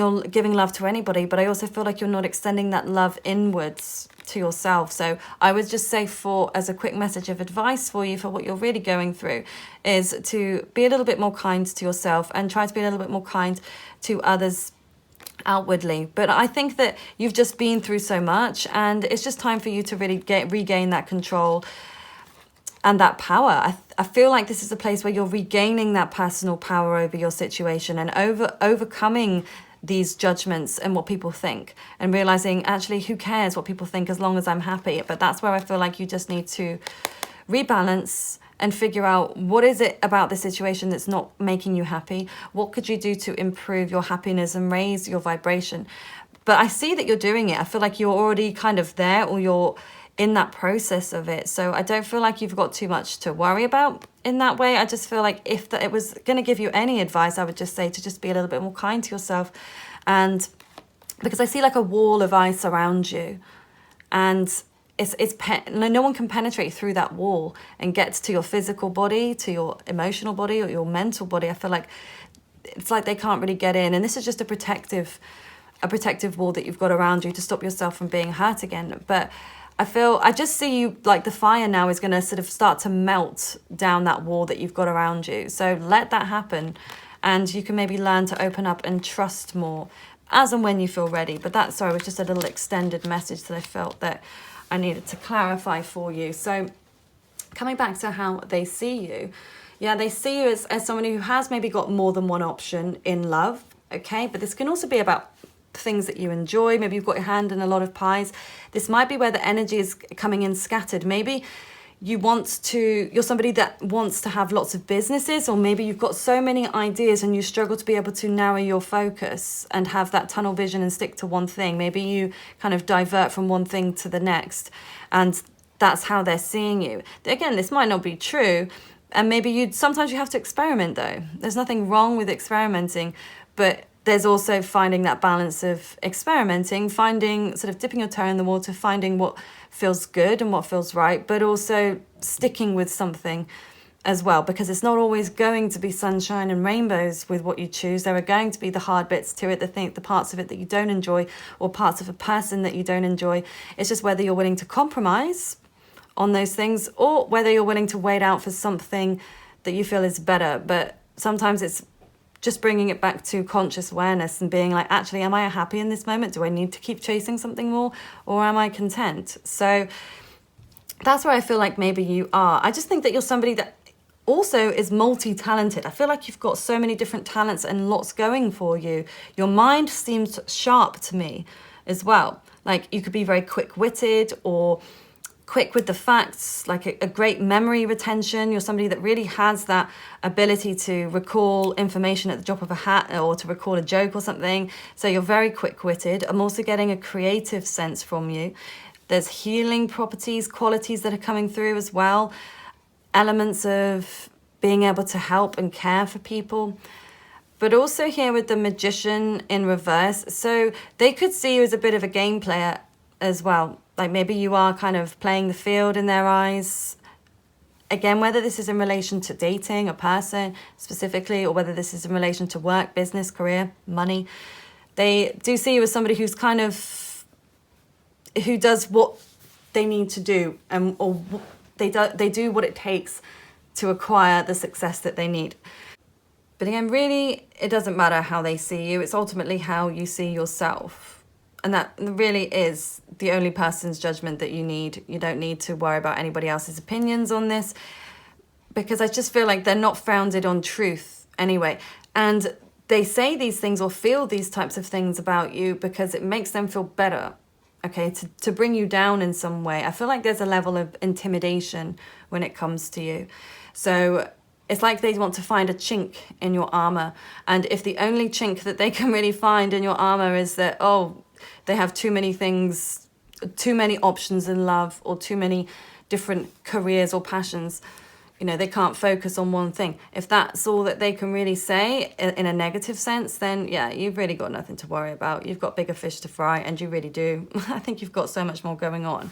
love to anybody, but I also feel like you're not extending that love inwards to yourself. So I would just say, as a quick message of advice for you for what you're really going through, is to be a little bit more kind to yourself and try to be a little bit more kind to others outwardly. But I think that you've just been through so much, and it's just time for you to really regain that control and that power. I feel like this is a place where you're regaining that personal power over your situation and overcoming these judgments and what people think, and realizing actually who cares what people think as long as I'm happy. But that's where I feel like you just need to rebalance and figure out what is it about the situation that's not making you happy. What could you do to improve your happiness and raise your vibration? But I see that you're doing it. I feel like you're already kind of there, or you're in that process of it. So I don't feel like you've got too much to worry about in that way. I just feel like if it was going to give you any advice, I would just say to just be a little bit more kind to yourself. And because I see like a wall of ice around you, and no one can penetrate through that wall and get to your physical body, to your emotional body, or your mental body. I feel like it's like they can't really get in, and this is just a protective wall that you've got around you to stop yourself from being hurt again. But I just see you like the fire now is going to sort of start to melt down that wall that you've got around you. So let that happen, and you can maybe learn to open up and trust more as and when you feel ready. But that, sorry, was just a little extended message that I felt that I needed to clarify for you. So coming back to how they see you, yeah, they see you as someone who has maybe got more than one option in love, okay? But this can also be about things that you enjoy. Maybe you've got your hand in a lot of pies. This might be where the energy is coming in scattered. Maybe you're somebody that wants to have lots of businesses, or maybe you've got so many ideas and you struggle to be able to narrow your focus and have that tunnel vision and stick to one thing. Maybe you kind of divert from one thing to the next, and that's how they're seeing you. Again, this might not be true, and maybe sometimes you have to experiment though. There's nothing wrong with experimenting, but there's also finding that balance of experimenting, finding, sort of dipping your toe in the water, finding what feels good and what feels right, but also sticking with something as well, because it's not always going to be sunshine and rainbows with what you choose. There are going to be the hard bits to it, the parts of it that you don't enjoy, or parts of a person that you don't enjoy. It's just whether you're willing to compromise on those things, or whether you're willing to wait out for something that you feel is better. But sometimes it's just bringing it back to conscious awareness and being like, actually, am I happy in this moment? Do I need to keep chasing something more, or am I content? So that's where I feel like maybe you are. I just think that you're somebody that also is multi-talented. I feel like you've got so many different talents and lots going for you. Your mind seems sharp to me as well. Like you could be very quick-witted, or quick with the facts, like a great memory retention. You're somebody that really has that ability to recall information at the drop of a hat, or to recall a joke or something. So you're very quick-witted. I'm also getting a creative sense from you. There's healing qualities that are coming through as well. Elements of being able to help and care for people. But also here with the Magician in reverse. So they could see you as a bit of a game player as well. Like maybe you are kind of playing the field in their eyes, again, whether this is in relation to dating a person specifically, or whether this is in relation to work, business, career, money, they do see you as somebody who's kind of, who does what they need to do, and or they do what it takes to acquire the success that they need. But again, really, it doesn't matter how they see you. It's ultimately how you see yourself. And that really is the only person's judgment that you need. You don't need to worry about anybody else's opinions on this, because I just feel like they're not founded on truth anyway. And they say these things or feel these types of things about you because it makes them feel better, okay, to bring you down in some way. I feel like there's a level of intimidation when it comes to you. So it's like they want to find a chink in your armor. And if the only chink that they can really find in your armor is that, oh, they have too many things, too many options in love, or too many different careers or passions, you know, they can't focus on one thing. If that's all that they can really say in a negative sense, then yeah, you've really got nothing to worry about. You've got bigger fish to fry, and you really do. I think you've got so much more going on.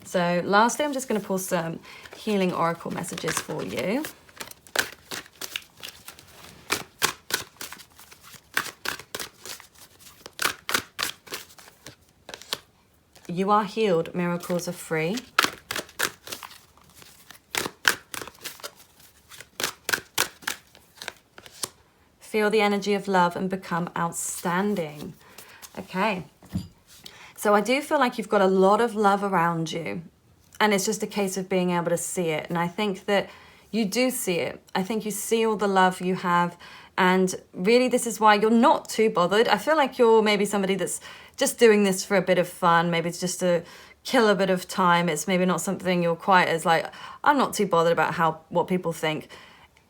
So lastly, I'm just going to pull some healing oracle messages for you. You are healed. Miracles are free. Feel the energy of love and become outstanding. Okay. So I do feel like you've got a lot of love around you, and it's just a case of being able to see it. And I think that you do see it. I think you see all the love you have, and really this is why you're not too bothered. I feel like you're maybe somebody that's just doing this for a bit of fun. Maybe it's just to kill a bit of time. It's maybe not something you're quite as like, I'm not too bothered about what people think.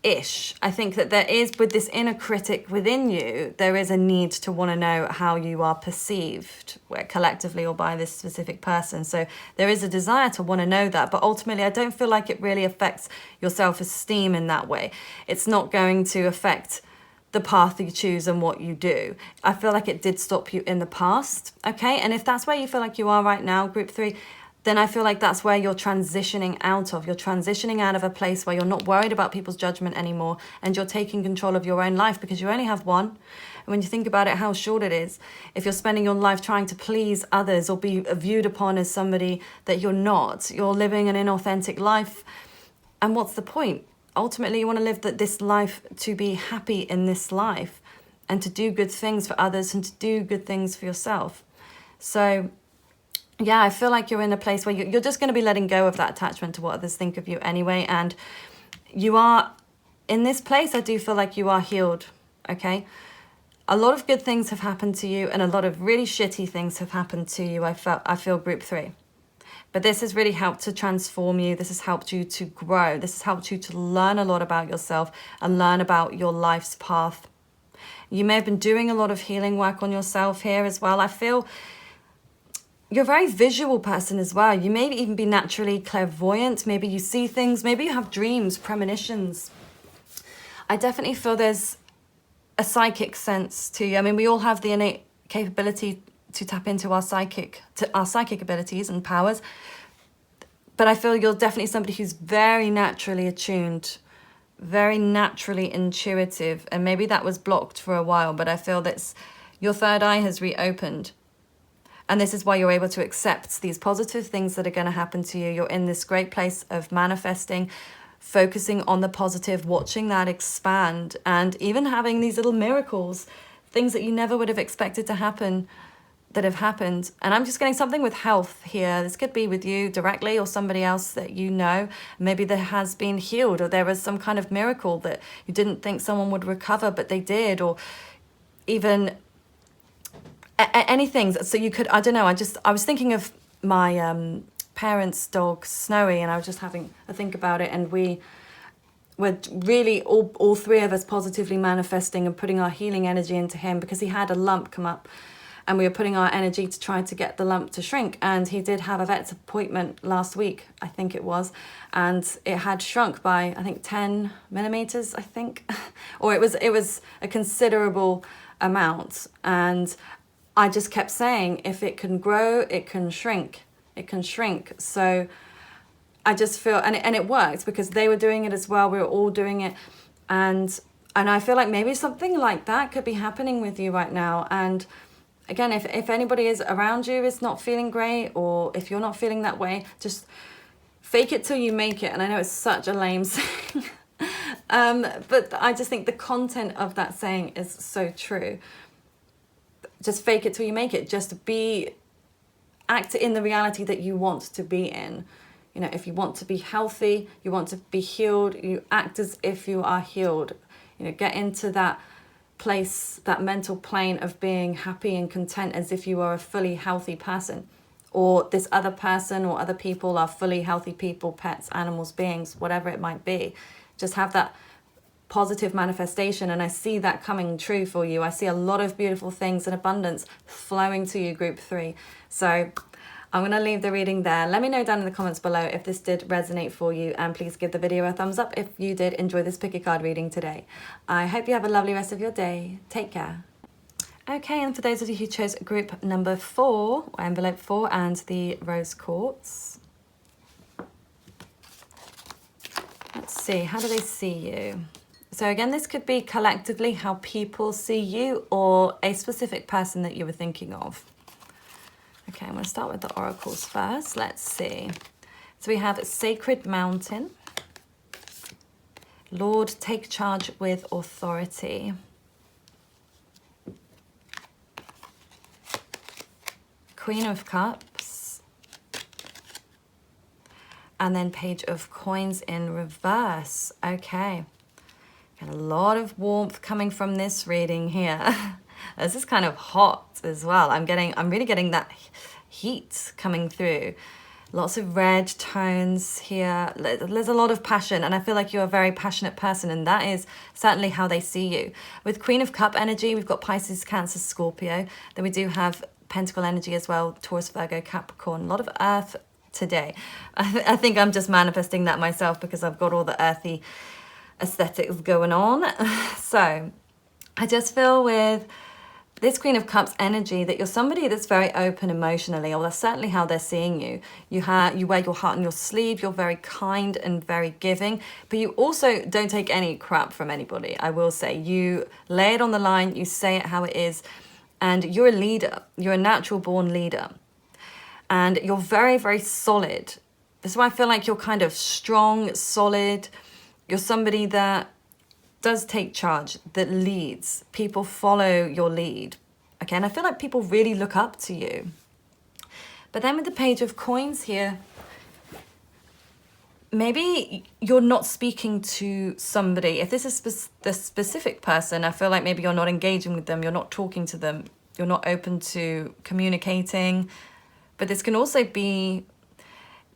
Ish. I think that there is, with this inner critic within you, there is a need to want to know how you are perceived, collectively or by this specific person. So there is a desire to want to know that, but ultimately I don't feel like it really affects your self-esteem in that way. It's not going to affect the path you choose and what you do. I feel like it did stop you in the past, okay? And if that's where you feel like you are right now, group 3, then I feel like that's where you're transitioning out of. You're transitioning out of a place where you're not worried about people's judgment anymore, and you're taking control of your own life, because you only have one. And when you think about it, how short it is. If you're spending your life trying to please others or be viewed upon as somebody that you're not, you're living an inauthentic life. And what's the point? Ultimately, you want to live this life to be happy in this life, and to do good things for others, and to do good things for yourself. So yeah, I feel like you're in a place where you're just going to be letting go of that attachment to what others think of you anyway. And you are in this place, I do feel like you are healed, okay? A lot of good things have happened to you, and a lot of really shitty things have happened to you, I feel group 3. But this has really helped to transform you. This has helped you to grow. This has helped you to learn a lot about yourself and learn about your life's path. You may have been doing a lot of healing work on yourself here as well. I feel you're a very visual person as well. You may even be naturally clairvoyant. Maybe you see things. Maybe you have dreams, premonitions. I definitely feel there's a psychic sense to you. I mean, we all have the innate capability to tap into our psychic abilities and powers. But I feel you're definitely somebody who's very naturally attuned, very naturally intuitive. And maybe that was blocked for a while, but I feel that your third eye has reopened. And this is why you're able to accept these positive things that are going to happen to you. You're in this great place of manifesting, focusing on the positive, watching that expand, and even having these little miracles, things that you never would have expected to happen, that have happened. And I'm just getting something with health here. This could be with you directly or somebody else that you know. Maybe there has been healed, or there was some kind of miracle that you didn't think someone would recover, but they did, or even anything. So you could, I don't know, I was thinking of my parents' dog Snowy, and I was just having a think about it, and we were really all 3 of us positively manifesting and putting our healing energy into him, because he had a lump come up, and we were putting our energy to try to get the lump to shrink. And he did have a vet's appointment last week, I think it was, and it had shrunk by, I think, 10 millimeters, I think, or it was a considerable amount. And I just kept saying, if it can grow, it can shrink. It can shrink. So I just feel, and it worked because they were doing it as well. We were all doing it. And I feel like maybe something like that could be happening with you right now. And again, if anybody is around you is not feeling great, or if you're not feeling that way, just fake it till you make it. And I know it's such a lame saying, but I just think the content of that saying is so true. Just fake it till you make it. Just act in the reality that you want to be in. You know, if you want to be healthy, you want to be healed, you act as if you are healed. You know, get into that place, that mental plane of being happy and content as if you are a fully healthy person, or this other person or other people are fully healthy people, pets, animals, beings, whatever it might be. Just have that positive manifestation, and I see that coming true for you. I see a lot of beautiful things in abundance flowing to you, group 3. So I'm going to leave the reading there. Let me know down in the comments below if this did resonate for you, and please give the video a thumbs up if you did enjoy this pick a card reading today. I hope you have a lovely rest of your day. Take care. Okay, and for those of you who chose group number 4, or envelope 4, and the rose quartz, let's see, how do they see you? So again, this could be collectively how people see you, or a specific person that you were thinking of. Okay, I'm going to start with the oracles first. Let's see. So we have Sacred Mountain. Lord, take charge with authority. Queen of Cups. And then Page of Coins in reverse. Okay. Got a lot of warmth coming from this reading here. This is kind of hot as well. I'm really getting that heat coming through. Lots of red tones here. There's a lot of passion, and I feel like you're a very passionate person, and that is certainly how they see you. With Queen of Cup energy, we've got Pisces, Cancer, Scorpio. Then we do have Pentacle energy as well, Taurus, Virgo, Capricorn. A lot of earth today. I think I'm just manifesting that myself because I've got all the earthy aesthetics going on. So I just feel with this Queen of Cups energy that you're somebody that's very open emotionally, or that's certainly how they're seeing you. You wear your heart on your sleeve, you're very kind and very giving, but you also don't take any crap from anybody, I will say. You lay it on the line, you say it how it is, and you're a leader. You're a natural born leader. And you're very, very solid. That's why I feel like you're kind of strong, solid. You're somebody that does take charge, that leads. People follow your lead. Okay, and I feel like people really look up to you. But then with the Page of Coins here, maybe you're not speaking to somebody. If this is the specific person, I feel like maybe you're not engaging with them, you're not talking to them, you're not open to communicating. But this can also be,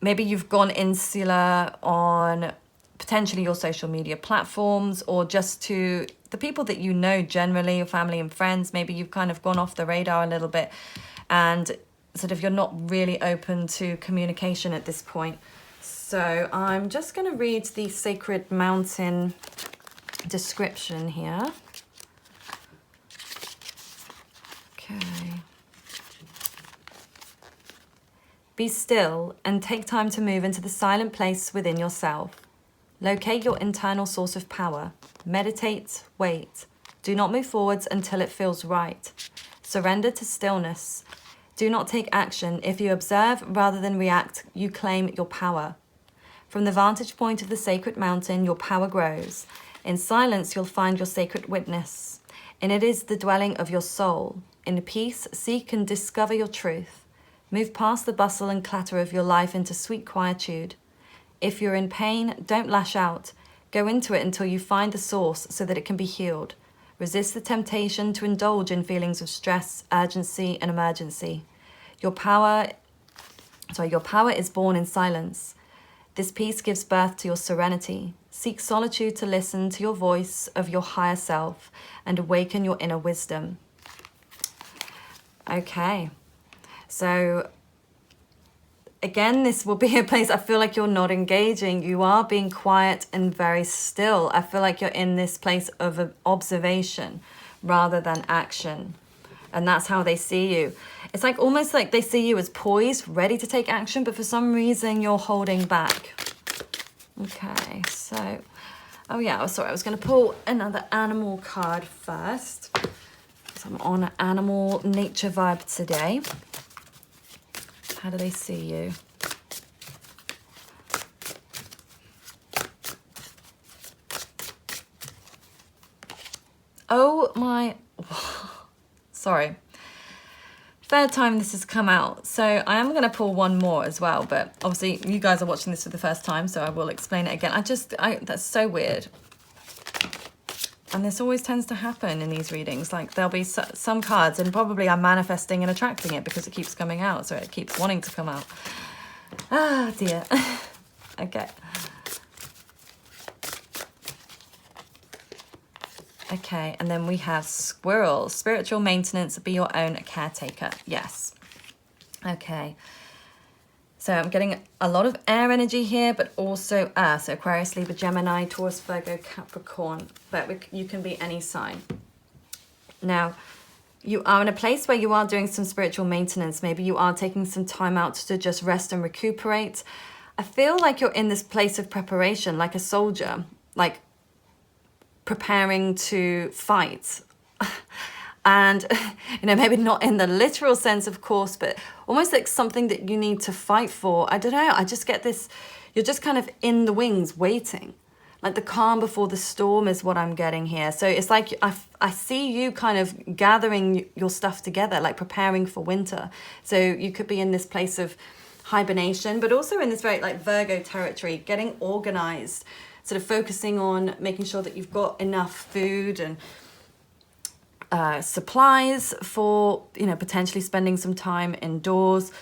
maybe you've gone insular on potentially your social media platforms, or just to the people that you know generally, your family and friends. Maybe you've kind of gone off the radar a little bit, and sort of you're not really open to communication at this point. So I'm just going to read the Sacred Mountain description here. Okay. Be still and take time to move into the silent place within yourself. Locate your internal source of power. Meditate, wait. Do not move forwards until it feels right. Surrender to stillness. Do not take action. If you observe rather than react, you claim your power. From the vantage point of the sacred mountain, your power grows. In silence, you'll find your sacred witness. And it is the dwelling of your soul. In peace, seek and discover your truth. Move past the bustle and clatter of your life into sweet quietude. If you're in pain, don't lash out. Go into it until you find the source so that it can be healed. Resist the temptation to indulge in feelings of stress, urgency, and emergency. Your power is born in silence. This peace gives birth to your serenity. Seek solitude to listen to your voice of your higher self and awaken your inner wisdom. Okay, so again, this will be a place I feel like you're not engaging. You are being quiet and very still. I feel like you're in this place of observation rather than action. And that's how they see you. It's like almost like they see you as poised, ready to take action, but for some reason you're holding back. Okay, so, oh yeah, sorry, I was going to pull another animal card first. So I'm on animal nature vibe today. How do they see you? Oh my, sorry. Third time this has come out. So I am going to pull one more as well, but obviously you guys are watching this for the first time, so I will explain it again. That's so weird. And this always tends to happen in these readings. Like there'll be some cards, and probably I'm manifesting and attracting it because it keeps coming out. So it keeps wanting to come out. Ah, dear. Okay. Okay, and then we have squirrel. Spiritual maintenance, be your own caretaker. Yes. Okay. So I'm getting a lot of air energy here, but also earth. So Aquarius, Libra, Gemini, Taurus, Virgo, Capricorn. But you can be any sign. Now, you are in a place where you are doing some spiritual maintenance. Maybe you are taking some time out to just rest and recuperate. I feel like you're in this place of preparation, like a soldier, like preparing to fight. And, maybe not in the literal sense, of course, but almost like something that you need to fight for. I don't know. I just get this, you're just kind of in the wings waiting. Like the calm before the storm is what I'm getting here. So it's like I see you kind of gathering your stuff together, like preparing for winter. So you could be in this place of hibernation, but also in this very like Virgo territory, getting organized, sort of focusing on making sure that you've got enough food and supplies for, potentially spending some time indoors.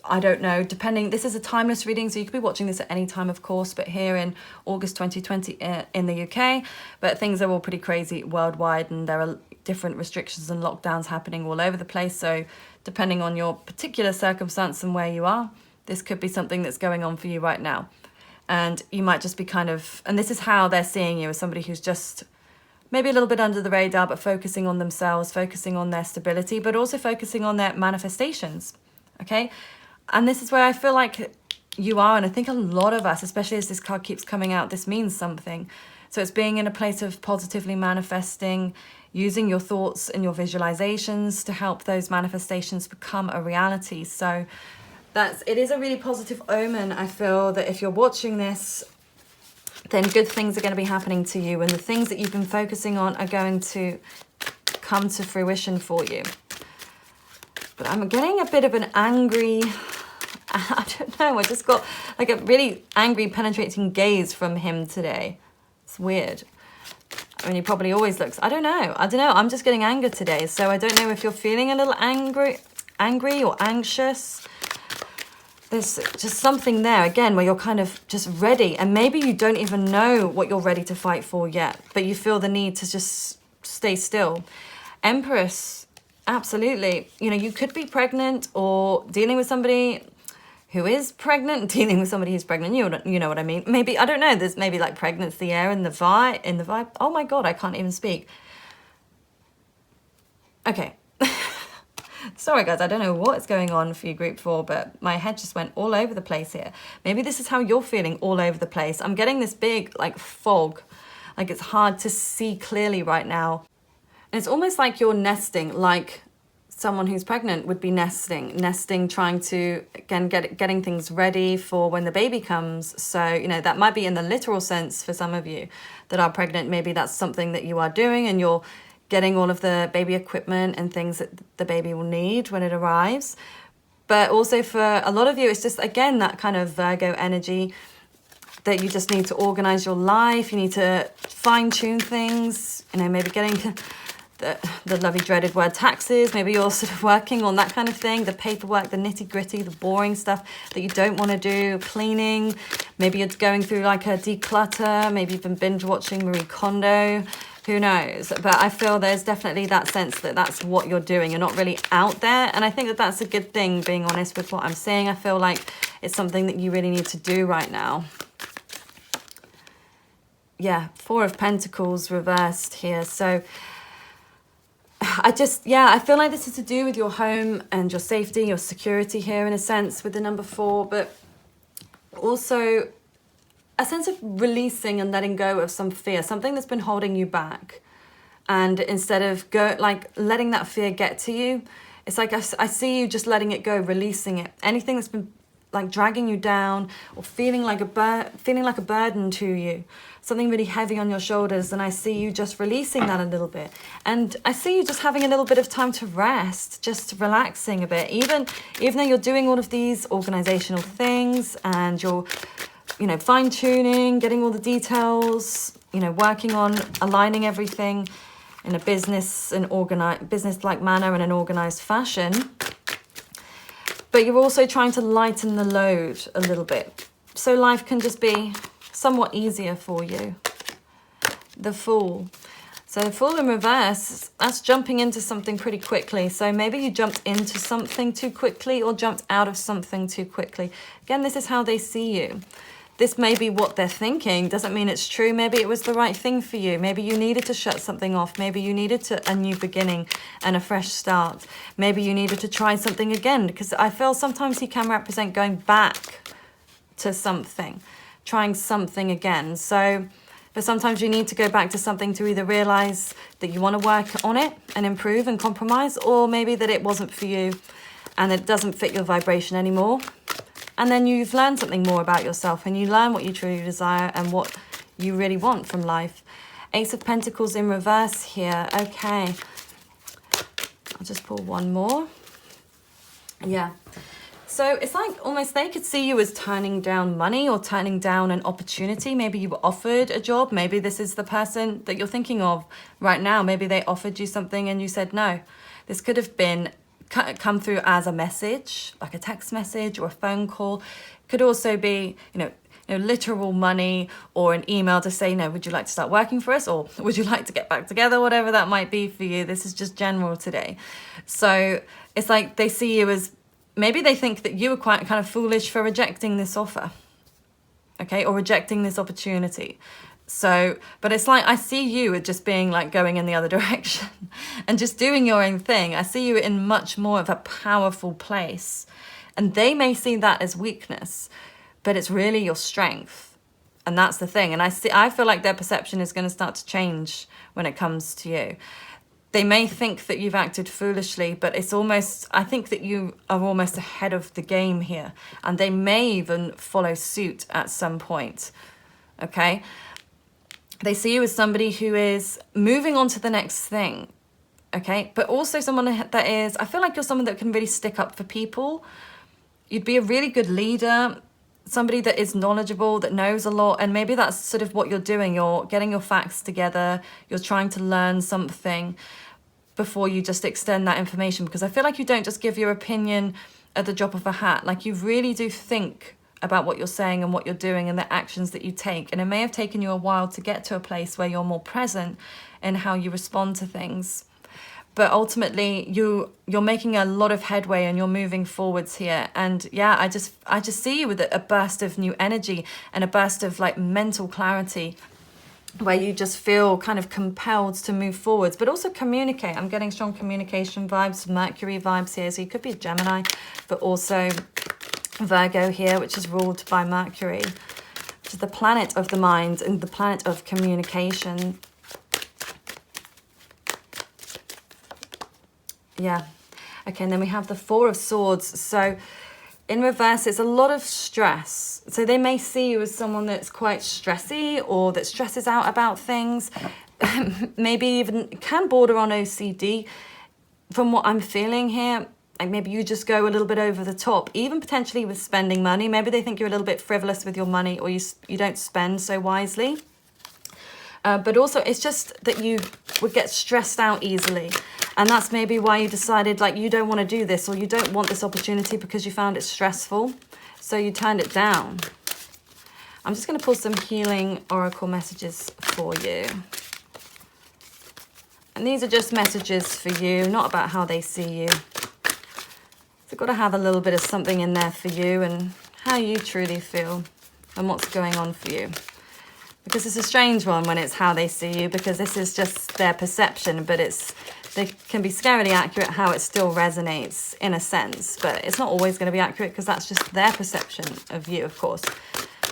I don't know, depending, this is a timeless reading, so you could be watching this at any time, of course, but here in August 2020 in the UK, but things are all pretty crazy worldwide, and there are different restrictions and lockdowns happening all over the place. So depending on your particular circumstance and where you are, this could be something that's going on for you right now. And you might just be and this is how they're seeing you, as somebody who's just maybe a little bit under the radar, but focusing on themselves, focusing on their stability, but also focusing on their manifestations, okay? And this is where I feel like you are, and I think a lot of us, especially as this card keeps coming out, this means something. So it's being in a place of positively manifesting, using your thoughts and your visualizations to help those manifestations become a reality. So it is a really positive omen. I feel that if you're watching this, then good things are going to be happening to you, and the things that you've been focusing on are going to come to fruition for you. But I'm getting a bit of an angry, I don't know, I just got like a really angry, penetrating gaze from him today. It's weird. I mean, he probably always looks, I don't know. I'm just getting anger today. So I don't know if you're feeling a little angry or anxious. There's just something there, again, where you're kind of just ready. And maybe you don't even know what you're ready to fight for yet, but you feel the need to just stay still. Empress, absolutely. You could be pregnant or dealing with somebody who is pregnant, dealing with somebody who's pregnant. You know what I mean? Maybe, I don't know, there's maybe like pregnancy air in the vibe. Oh my God, I can't even speak. Okay. Sorry guys, I don't know what's going on for you group 4, but my head just went all over the place here. Maybe this is how you're feeling, all over the place. I'm getting this big like fog, like it's hard to see clearly right now. And it's almost like you're nesting, like someone who's pregnant would be nesting, trying to, again, getting things ready for when the baby comes. So, that might be in the literal sense for some of you that are pregnant. Maybe that's something that you are doing, and you're getting all of the baby equipment and things that the baby will need when it arrives. But also for a lot of you, it's just, again, that kind of Virgo energy that you just need to organize your life. You need to fine tune things, maybe getting the lovely dreaded word taxes. Maybe you're sort of working on that kind of thing, the paperwork, the nitty gritty, the boring stuff that you don't want to do, cleaning. Maybe you're going through like a declutter. Maybe you've been binge watching Marie Kondo. Who knows? But I feel there's definitely that sense that that's what you're doing. You're not really out there. And I think that that's a good thing, being honest with what I'm saying. I feel like it's something that you really need to do right now. Yeah, 4 of Pentacles reversed here. So I feel like this is to do with your home and your safety, your security here in a sense with the number 4. But also, a sense of releasing and letting go of some fear, something that's been holding you back. And instead of letting that fear get to you, it's like I see you just letting it go, releasing it. Anything that's been like dragging you down or feeling like a burden to you, something really heavy on your shoulders, and I see you just releasing that a little bit. And I see you just having a little bit of time to rest, just relaxing a bit, even though you're doing all of these organizational things and you're, fine-tuning, getting all the details, working on aligning everything in a business-like manner in an organized fashion. But you're also trying to lighten the load a little bit, so life can just be somewhat easier for you. The Fool. So the Fool in reverse, that's jumping into something pretty quickly. So maybe you jumped into something too quickly or jumped out of something too quickly. Again, this is how they see you. This may be what they're thinking, doesn't mean it's true. Maybe it was the right thing for you. Maybe you needed to shut something off. Maybe you needed a new beginning and a fresh start. Maybe you needed to try something again, because I feel sometimes he can represent going back to something, trying something again. But sometimes you need to go back to something to either realize that you want to work on it and improve and compromise, or maybe that it wasn't for you and it doesn't fit your vibration anymore. And then you've learned something more about yourself, and you learn what you truly desire and what you really want from life. Ace of Pentacles in reverse here. Okay. I'll just pull one more. Yeah. So it's like almost they could see you as turning down money or turning down an opportunity. Maybe you were offered a job. Maybe this is the person that you're thinking of right now. Maybe they offered you something and you said no. This could have been come through as a message, like a text message or a phone call. Could also be, literal money or an email to say, would you like to start working for us? Or would you like to get back together? Whatever that might be for you. This is just general today. So it's like they see you as, maybe they think that you were quite kind of foolish for rejecting this offer. Okay, or rejecting this opportunity. So, but it's like I see you as just being like going in the other direction and just doing your own thing. I see you in much more of a powerful place, and they may see that as weakness, but it's really your strength. And that's the thing. And I feel like their perception is going to start to change when it comes to you. They may think that you've acted foolishly, but it's almost, I think that you are almost ahead of the game here, and they may even follow suit at some point. Okay. They see you as somebody who is moving on to the next thing, okay? But also someone that is, I feel like you're someone that can really stick up for people. You'd be a really good leader, somebody that is knowledgeable, that knows a lot, and maybe that's sort of what you're doing. You're getting your facts together, you're trying to learn something before you just extend that information, because I feel like you don't just give your opinion at the drop of a hat. Like you really do think about what you're saying and what you're doing and the actions that you take. And it may have taken you a while to get to a place where you're more present in how you respond to things. But ultimately, you're making a lot of headway and you're moving forwards here. And yeah, I just see you with a burst of new energy and a burst of like mental clarity, where you just feel kind of compelled to move forwards, but also communicate. I'm getting strong communication vibes, Mercury vibes here. So you could be a Gemini, but also Virgo here, which is ruled by Mercury, which is the planet of the mind and the planet of communication. Yeah. Okay, and then we have the Four of Swords. So in reverse, it's a lot of stress. So they may see you as someone that's quite stressy or that stresses out about things, maybe even can border on OCD. From what I'm feeling here, like maybe you just go a little bit over the top, even potentially with spending money. Maybe they think you're a little bit frivolous with your money, or you don't spend so wisely. But also it's just that you would get stressed out easily. And that's maybe why you decided like you don't want to do this, or you don't want this opportunity because you found it stressful. So you turned it down. I'm just going to pull some healing oracle messages for you. And these are just messages for you, not about how they see you. So got to have a little bit of something in there for you and how you truly feel and what's going on for you. Because it's a strange one when it's how they see you, because this is just their perception, but they can be scarily accurate how it still resonates in a sense, but it's not always going to be accurate because that's just their perception of you, of course.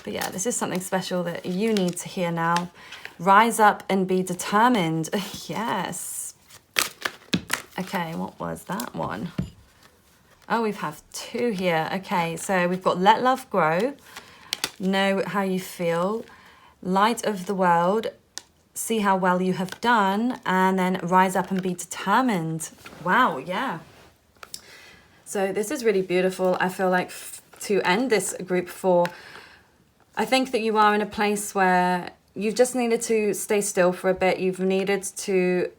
But yeah, this is something special that you need to hear now. Rise up and be determined. Yes. Okay, what was that one? Oh, we have 2 here. Okay, so we've got let love grow, know how you feel, light of the world, see how well you have done, and then rise up and be determined. Wow, yeah. So this is really beautiful. I feel like to end this group 4, I think that you are in a place where you've just needed to stay still for a bit. You've needed to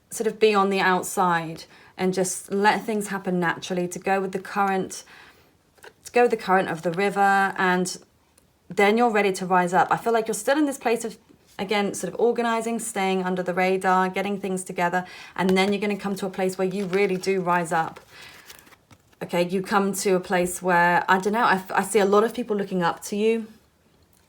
sort of be on the outside and just let things happen naturally, to go with the current, of the river, and then you're ready to rise up. I feel like you're still in this place of, again, sort of organizing, staying under the radar, getting things together, and then you're going to come to a place where you really do rise up. Okay, you come to a place where, I don't know, I see a lot of people looking up to you.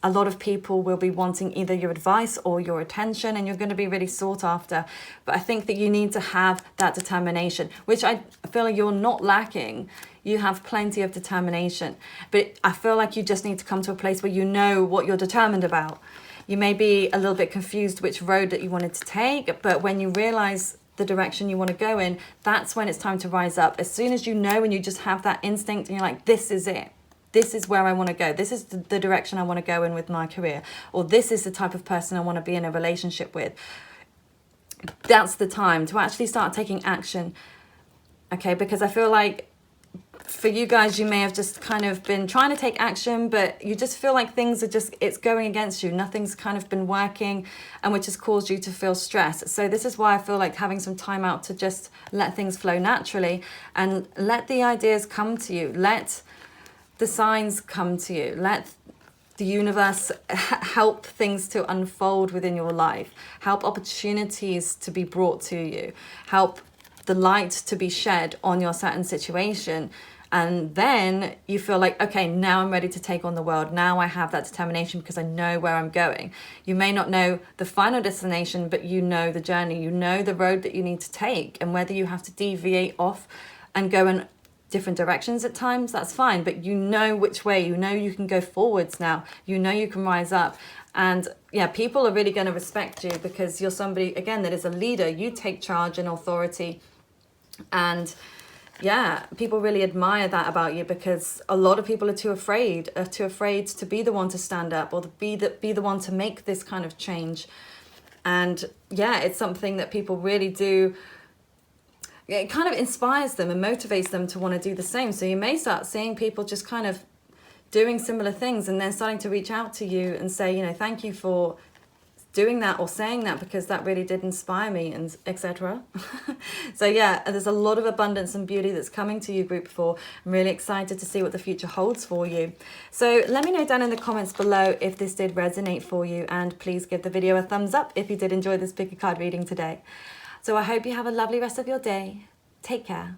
A lot of people will be wanting either your advice or your attention, and you're going to be really sought after. But I think that you need to have that determination, which I feel like you're not lacking. You have plenty of determination. But I feel like you just need to come to a place where you know what you're determined about. You may be a little bit confused which road that you wanted to take, but when you realize the direction you want to go in, that's when it's time to rise up. As soon as you know and you just have that instinct and you're like, this is it. This is where I want to go. This is the direction I want to go in with my career. Or this is the type of person I want to be in a relationship with. That's the time to actually start taking action. Okay, because I feel like for you guys, you may have just kind of been trying to take action, but you just feel like things are just, it's going against you. Nothing's kind of been working, and which has caused you to feel stress. So this is why I feel like having some time out to just let things flow naturally and let the ideas come to you. Let the signs come to you. Let the universe help things to unfold within your life. Help opportunities to be brought to you. Help the light to be shed on your certain situation. And then you feel like, okay, now I'm ready to take on the world. Now I have that determination because I know where I'm going. You may not know the final destination, but you know the journey. You know the road that you need to take, and whether you have to deviate off and go in different directions at times, that's fine, but you know which way. You know you can go forwards now. You know you can rise up. And yeah, people are really going to respect you because you're somebody, again, that is a leader. You take charge and authority. And yeah, people really admire that about you, because a lot of people are too afraid to be the one to stand up or to be the one to make this kind of change. And yeah, it's something that people really do. It kind of inspires them and motivates them to want to do the same. So you may start seeing people just kind of doing similar things and then starting to reach out to you and say, you know, thank you for doing that or saying that, because that really did inspire me, and etc. So yeah, there's a lot of abundance and beauty that's coming to you, group 4. I'm really excited to see what the future holds for you. So let me know down in the comments below if this did resonate for you, and please give the video a thumbs up if you did enjoy this pick a card reading today. So I hope you have a lovely rest of your day. Take care.